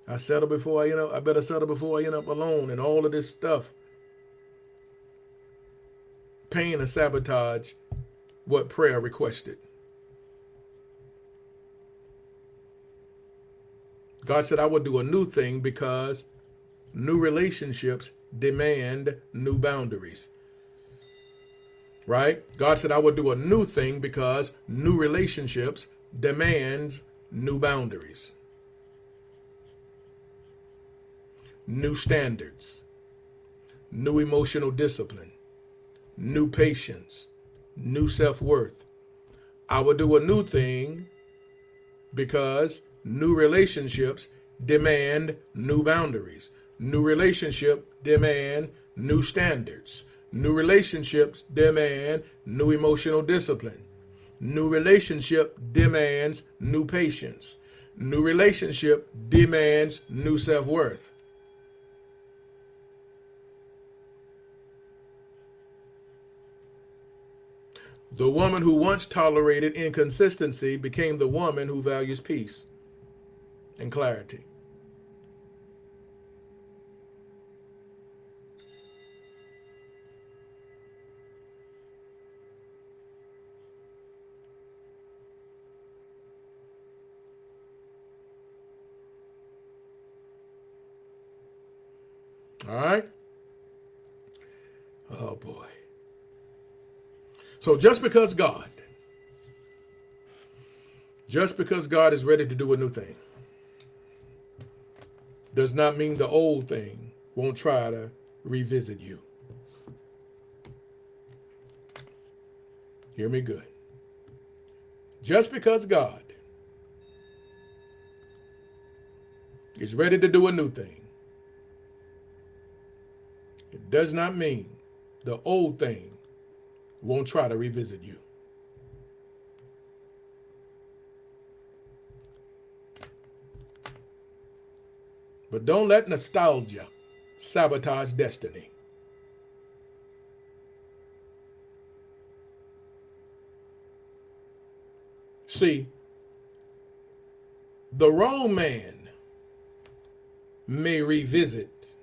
I settle before I better settle before I end up alone and all of this stuff. Pain and sabotage what prayer requested. God said, I will do a new thing because New relationships demand new boundaries. Right? God said, I will do a new thing because new relationships demands new boundaries, new standards, new emotional discipline, new patience, new self-worth. I will do a new thing because new relationships demand new boundaries. New relationship demand new standards. New relationships demand new emotional discipline. New relationship demands new patience. New relationship demands new self-worth. The woman who once tolerated inconsistency became the woman who values peace and clarity. All right? Oh boy. So just because God is ready to do a new thing does not mean the old thing won't try to revisit you. Hear me good. Just because God is ready to do a new thing, it does not mean the old thing won't try to revisit you. But don't let nostalgia sabotage destiny. See, the wrong man may revisit,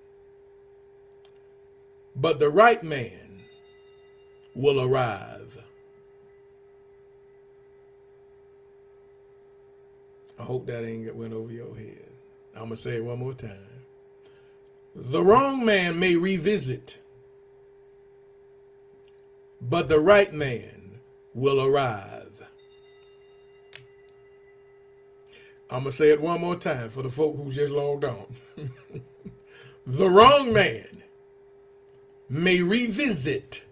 but the right man will arrive. I hope that ain't went over your head. I'm going to say it one more time. The wrong man may revisit, but the right man will arrive. I'm going to say it one more time for the folk who just logged on. The wrong man may revisit,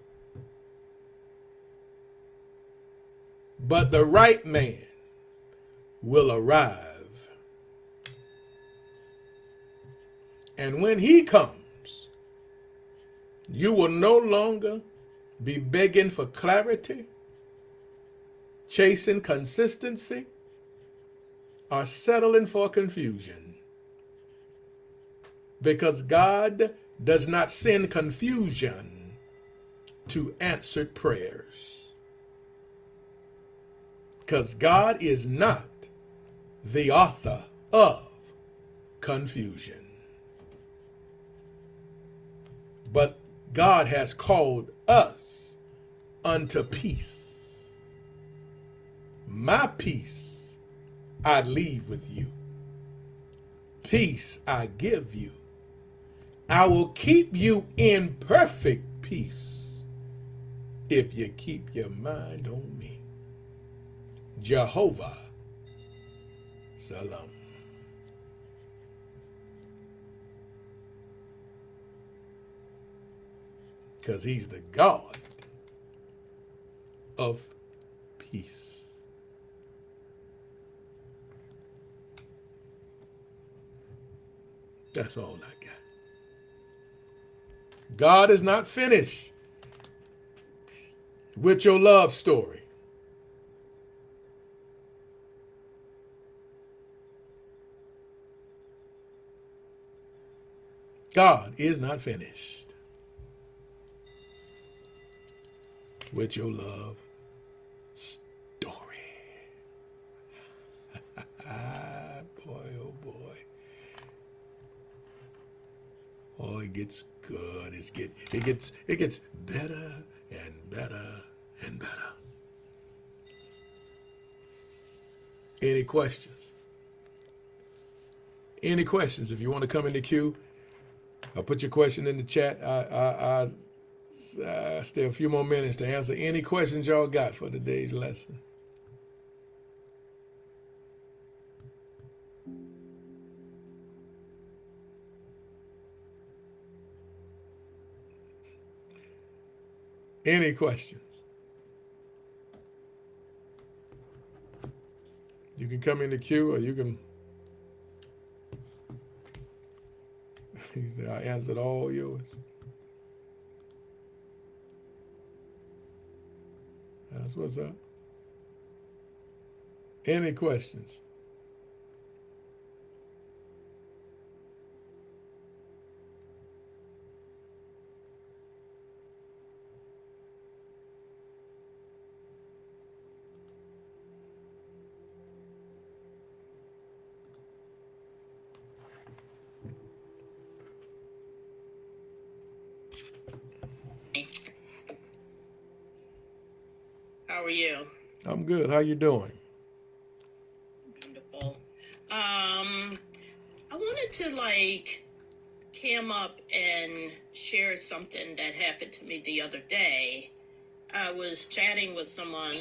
but the right man will arrive. And when he comes, you will no longer be begging for clarity, chasing consistency, or settling for confusion. Because God does not send confusion to answered prayers. Because God is not the author of confusion. But God has called us unto peace. My peace I leave with you. Peace I give you. I will keep you in perfect peace if you keep your mind on me. Jehovah Shalom. Because he's the God of peace. That's all I got. God is not finished with your love story. God is not finished with your love story. Boy, oh boy. Oh, it gets good. It gets better and better and better. Any questions? Any questions? If you want to come in the queue, Put your question in the chat. I stay a few more minutes to answer any questions y'all got for today's lesson. Any questions? You can come in the queue, or you can. He said, I answered all yours. That's what's up. Any questions? How are you? I'm good. How you doing? Wonderful. I wanted to cam up and share something that happened to me the other day. I was chatting with someone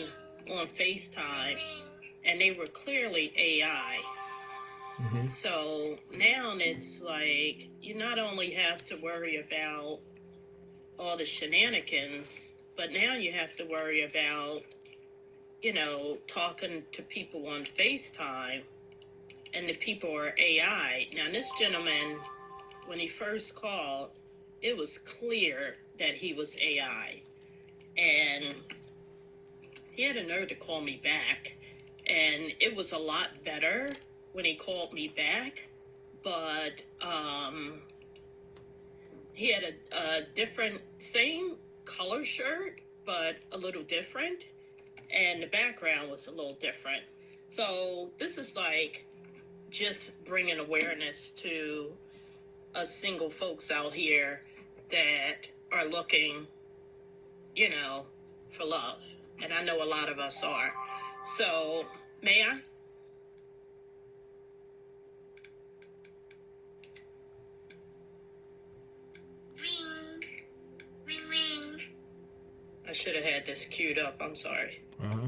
on FaceTime, and they were clearly AI. Mm-hmm. So now it's like you not only have to worry about all the shenanigans, but now you have to worry about, talking to people on FaceTime, and the people are AI. Now, this gentleman, when he first called, it was clear that he was AI. And he had a nerve to call me back. And it was a lot better when he called me back. But he had a different, same color shirt, but a little different. And the background was a little different. So this is just bringing awareness to us single folks out here that are looking, for love. And I know a lot of us are. So, may I? Ring, ring, ring. I should have had this queued up. I'm sorry. Uh-huh.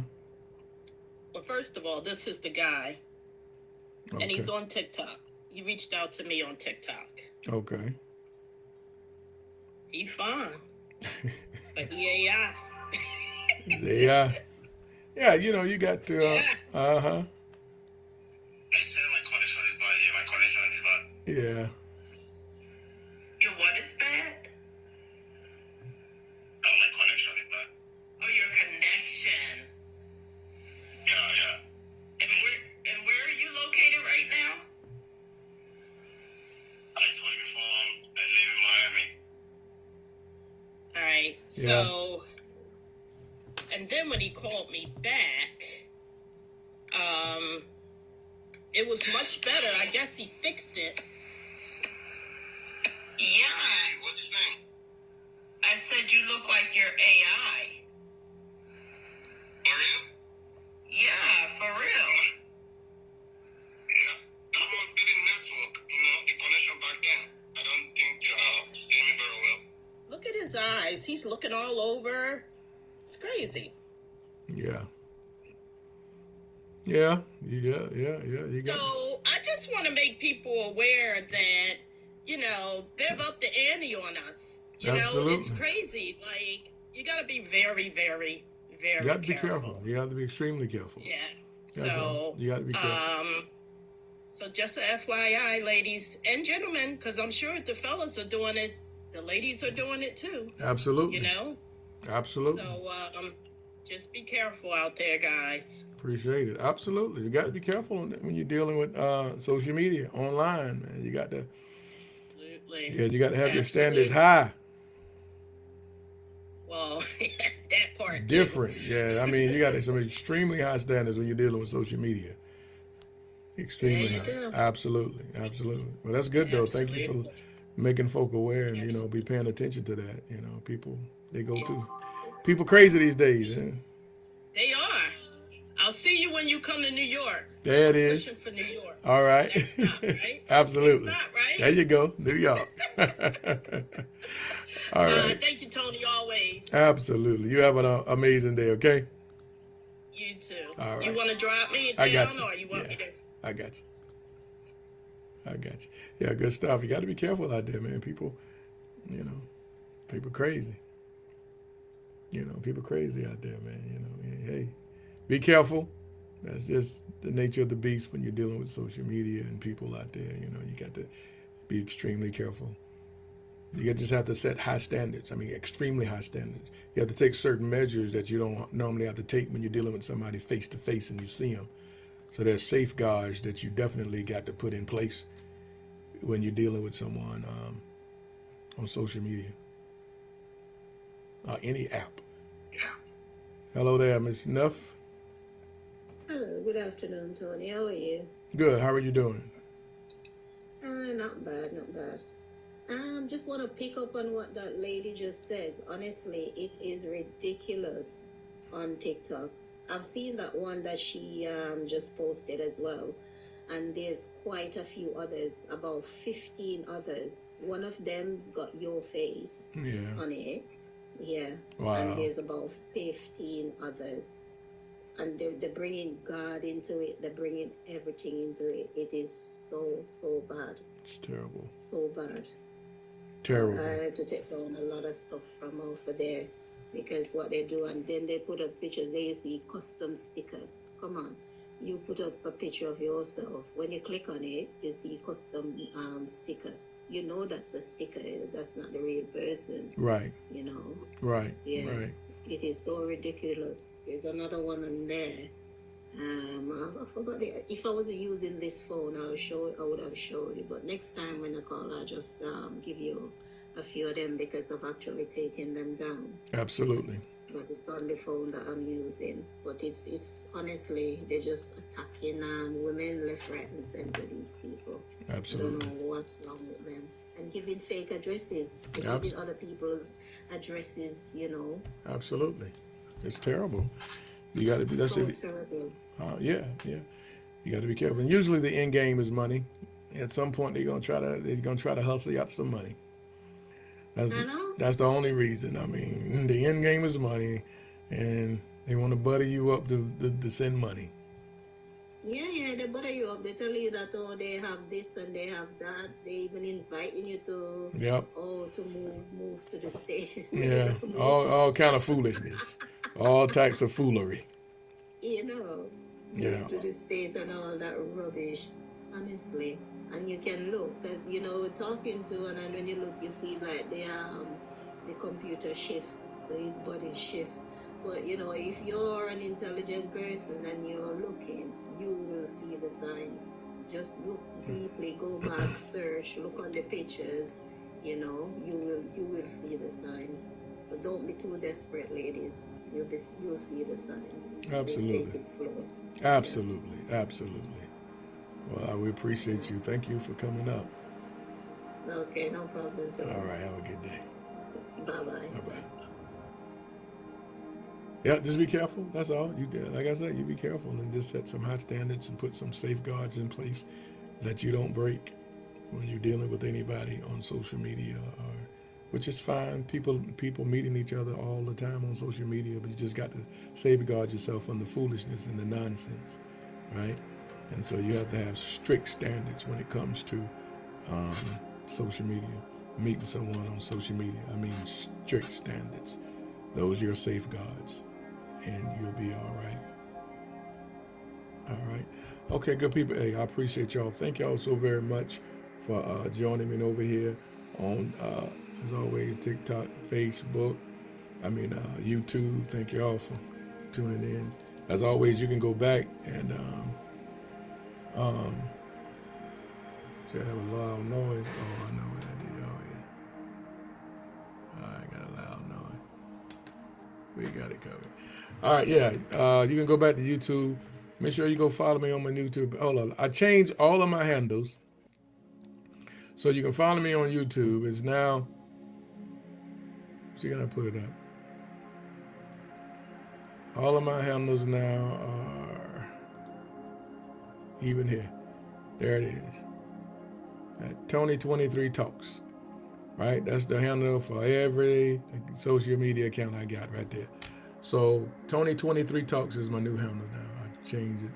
Well, first of all, this is the guy. Okay. And he's on TikTok. He reached out to me on TikTok. Okay. He fine. But he AI. Yeah. Yeah, you got to. Yeah. Uh-huh. I said my connection is bad here. My connection is bad. Yeah. Your what is bad? Oh, my connection is bad. Oh, your connection. Yeah. And where are you located right now? I told you before, I live in Miami. All right. Yeah. So, and then when he called me back, it was much better. I guess he fixed it. Yeah. What's he saying? I said, you look like you're AI. For real? Yeah, for real. Yeah. That must be the network, the connection back then. I don't think you are seeing me very well. Look at his eyes. He's looking all over. It's crazy. Yeah. Yeah. You got. So I just want to make people aware that, they've upped the ante on us. Absolutely. It's crazy. You got to be very, very, very You got to be careful. careful. You got to be extremely careful. Yeah. That's all. So You got to be careful. So just a FYI, ladies and gentlemen, because I'm sure the fellas are doing it, the ladies are doing it too. Absolutely. Absolutely. So just be careful out there, guys. Appreciate it. Absolutely. You got to be careful when you're dealing with social media, online, man. You got to. Absolutely. Yeah, you got to have your standards Absolutely. high. Well, that part too. Different. Yeah, I mean, you got some extremely high standards when you're dealing with social media. Extremely Yeah, you high. do. Absolutely. Well, that's good though. Thank you for Absolutely. making folk aware and be paying attention to that. People they go through people crazy these days. Yeah. They are. I'll see you when you come to New York. There it is. Pushing for New York. All right. Next stop, right? Absolutely. Next stop, right? There you go, New York. All right. Thank you, Tony, always. Absolutely. You have an amazing day, okay? You too. All You right. want to drop me I got down you. or you want Yeah, me to? I got you. I got you. Yeah, good stuff. You got to be careful out there, man. People, you know, people crazy. People crazy out there, man. Hey, be careful. That's just the nature of the beast when you're dealing with social media and people out there. You got to be extremely careful. You just have to set high standards. I mean, extremely high standards. You have to take certain measures that you don't normally have to take when you're dealing with somebody face to face and you see them. So there's safeguards that you definitely got to put in place when you're dealing with someone on social media or any app. Hello there, Miss Nuff. Hello, good afternoon, Tony. How are you? Good. How are you doing? Not bad, not bad. Just want to pick up on what that lady just says. Honestly, it is ridiculous on TikTok. I've seen that one that she just posted as well. And there's quite a few others, about 15 others. One of them's got your face Yeah. on it. Yeah. Wow. And there's about 15 others. And they're bringing God into it. They're bringing everything into it. It is so bad. It's terrible. So bad. Terrible. I had to take down a lot of stuff from over there because what they do, and then they put up pictures. They see custom sticker. Come on, you put up a picture of yourself. When you click on it, you see custom sticker. You know that's a sticker. That's not the real person. Right. Right. Yeah. Right. It is so ridiculous. There's another one on there. I forgot it. If I was using this phone, I would have showed you. But next time when I call, I'll just give you a few of them because I've actually taken them down. Absolutely. But it's on the phone that I'm using. But it's honestly, they're just attacking women left, right, and center. These people. Absolutely. I don't know what's wrong with them. And giving fake addresses, giving other people's addresses. Absolutely. It's terrible. You got to be. That's So it. terrible. Yeah. You got to be careful. And usually the end game is money. At some point they're gonna try to hustle you out some money. I know. That's the only reason. I mean, the end game is money, and they want to butter you up to send money. Yeah, they butter you up. They tell you that they have this and they have that. They even inviting you to Yep. to move to the state. Yeah. All kind of foolishness. All types of foolery. Yeah. Move to the states and all that rubbish. Honestly, and you can look because talking to and then when you look, you see like the computer shift, so his body shift. But if you're an intelligent person and you're looking, you will see the signs. Just look deeply, go back, search, look on the pictures. You will see the signs. So don't be too desperate, ladies. You'll see the signs. Absolutely. Just take it slow. Absolutely. Well, we appreciate you. Thank you for coming up. Okay, no problem. All right. Have a good day. Bye-bye. Bye-bye. Yeah, just be careful. That's all. Like I said, you be careful and just set some high standards and put some safeguards in place that you don't break when you're dealing with anybody on social media, which is fine. People meeting each other all the time on social media, but you just got to safeguard yourself from the foolishness and the nonsense, right? And so you have to have strict standards when it comes to social media, meeting someone on social media. I mean, strict standards. Those are your safeguards, and you'll be all right. All right. Okay, good people. Hey, I appreciate y'all. Thank y'all so very much for joining me over here on, as always, TikTok, Facebook, YouTube. Thank y'all for tuning in. As always, you can go back and should have a loud noise. Oh, I know what I did. Oh, yeah. I got a loud noise. We got it covered. All right, yeah. You can go back to YouTube. Make sure you go follow me on my YouTube. Hold on. I changed all of my handles. So you can follow me on YouTube. It's now, see, can I put it up? All of my handles now are even here. There it is. at Tony23 Talks. Right? That's the handle for every social media account I got right there. So Tony23 Talks is my new handle now. I changed it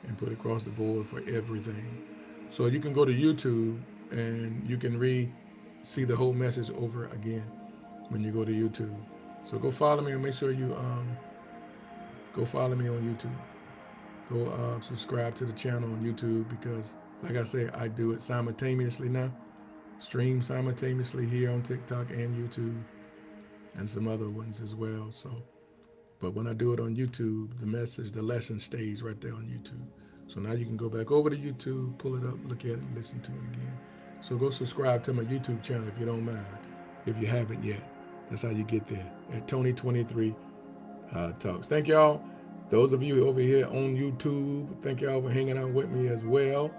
and put it across the board for everything. So you can go to YouTube and you can see the whole message over again when you go to YouTube. So go follow me and make sure you go follow me on YouTube. Go subscribe to the channel on YouTube because, like I say, I do it simultaneously now. Stream simultaneously here on TikTok and YouTube and some other ones as well. So, but when I do it on YouTube, the lesson stays right there on YouTube. So now you can go back over to YouTube, pull it up, look at it, and listen to it again. So go subscribe to my YouTube channel if you don't mind, if you haven't yet. That's how you get there at Tony23 Talks. Thank y'all. Those of you over here on YouTube, thank y'all for hanging out with me as well.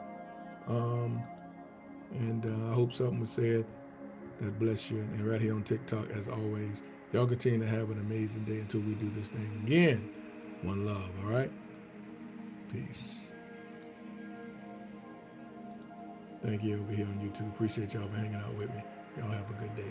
And I hope something was said that bless you. And right here on TikTok, as always, y'all continue to have an amazing day until we do this thing again. One love, all right? Peace. Thank you over here on YouTube. Appreciate y'all for hanging out with me. Y'all have a good day.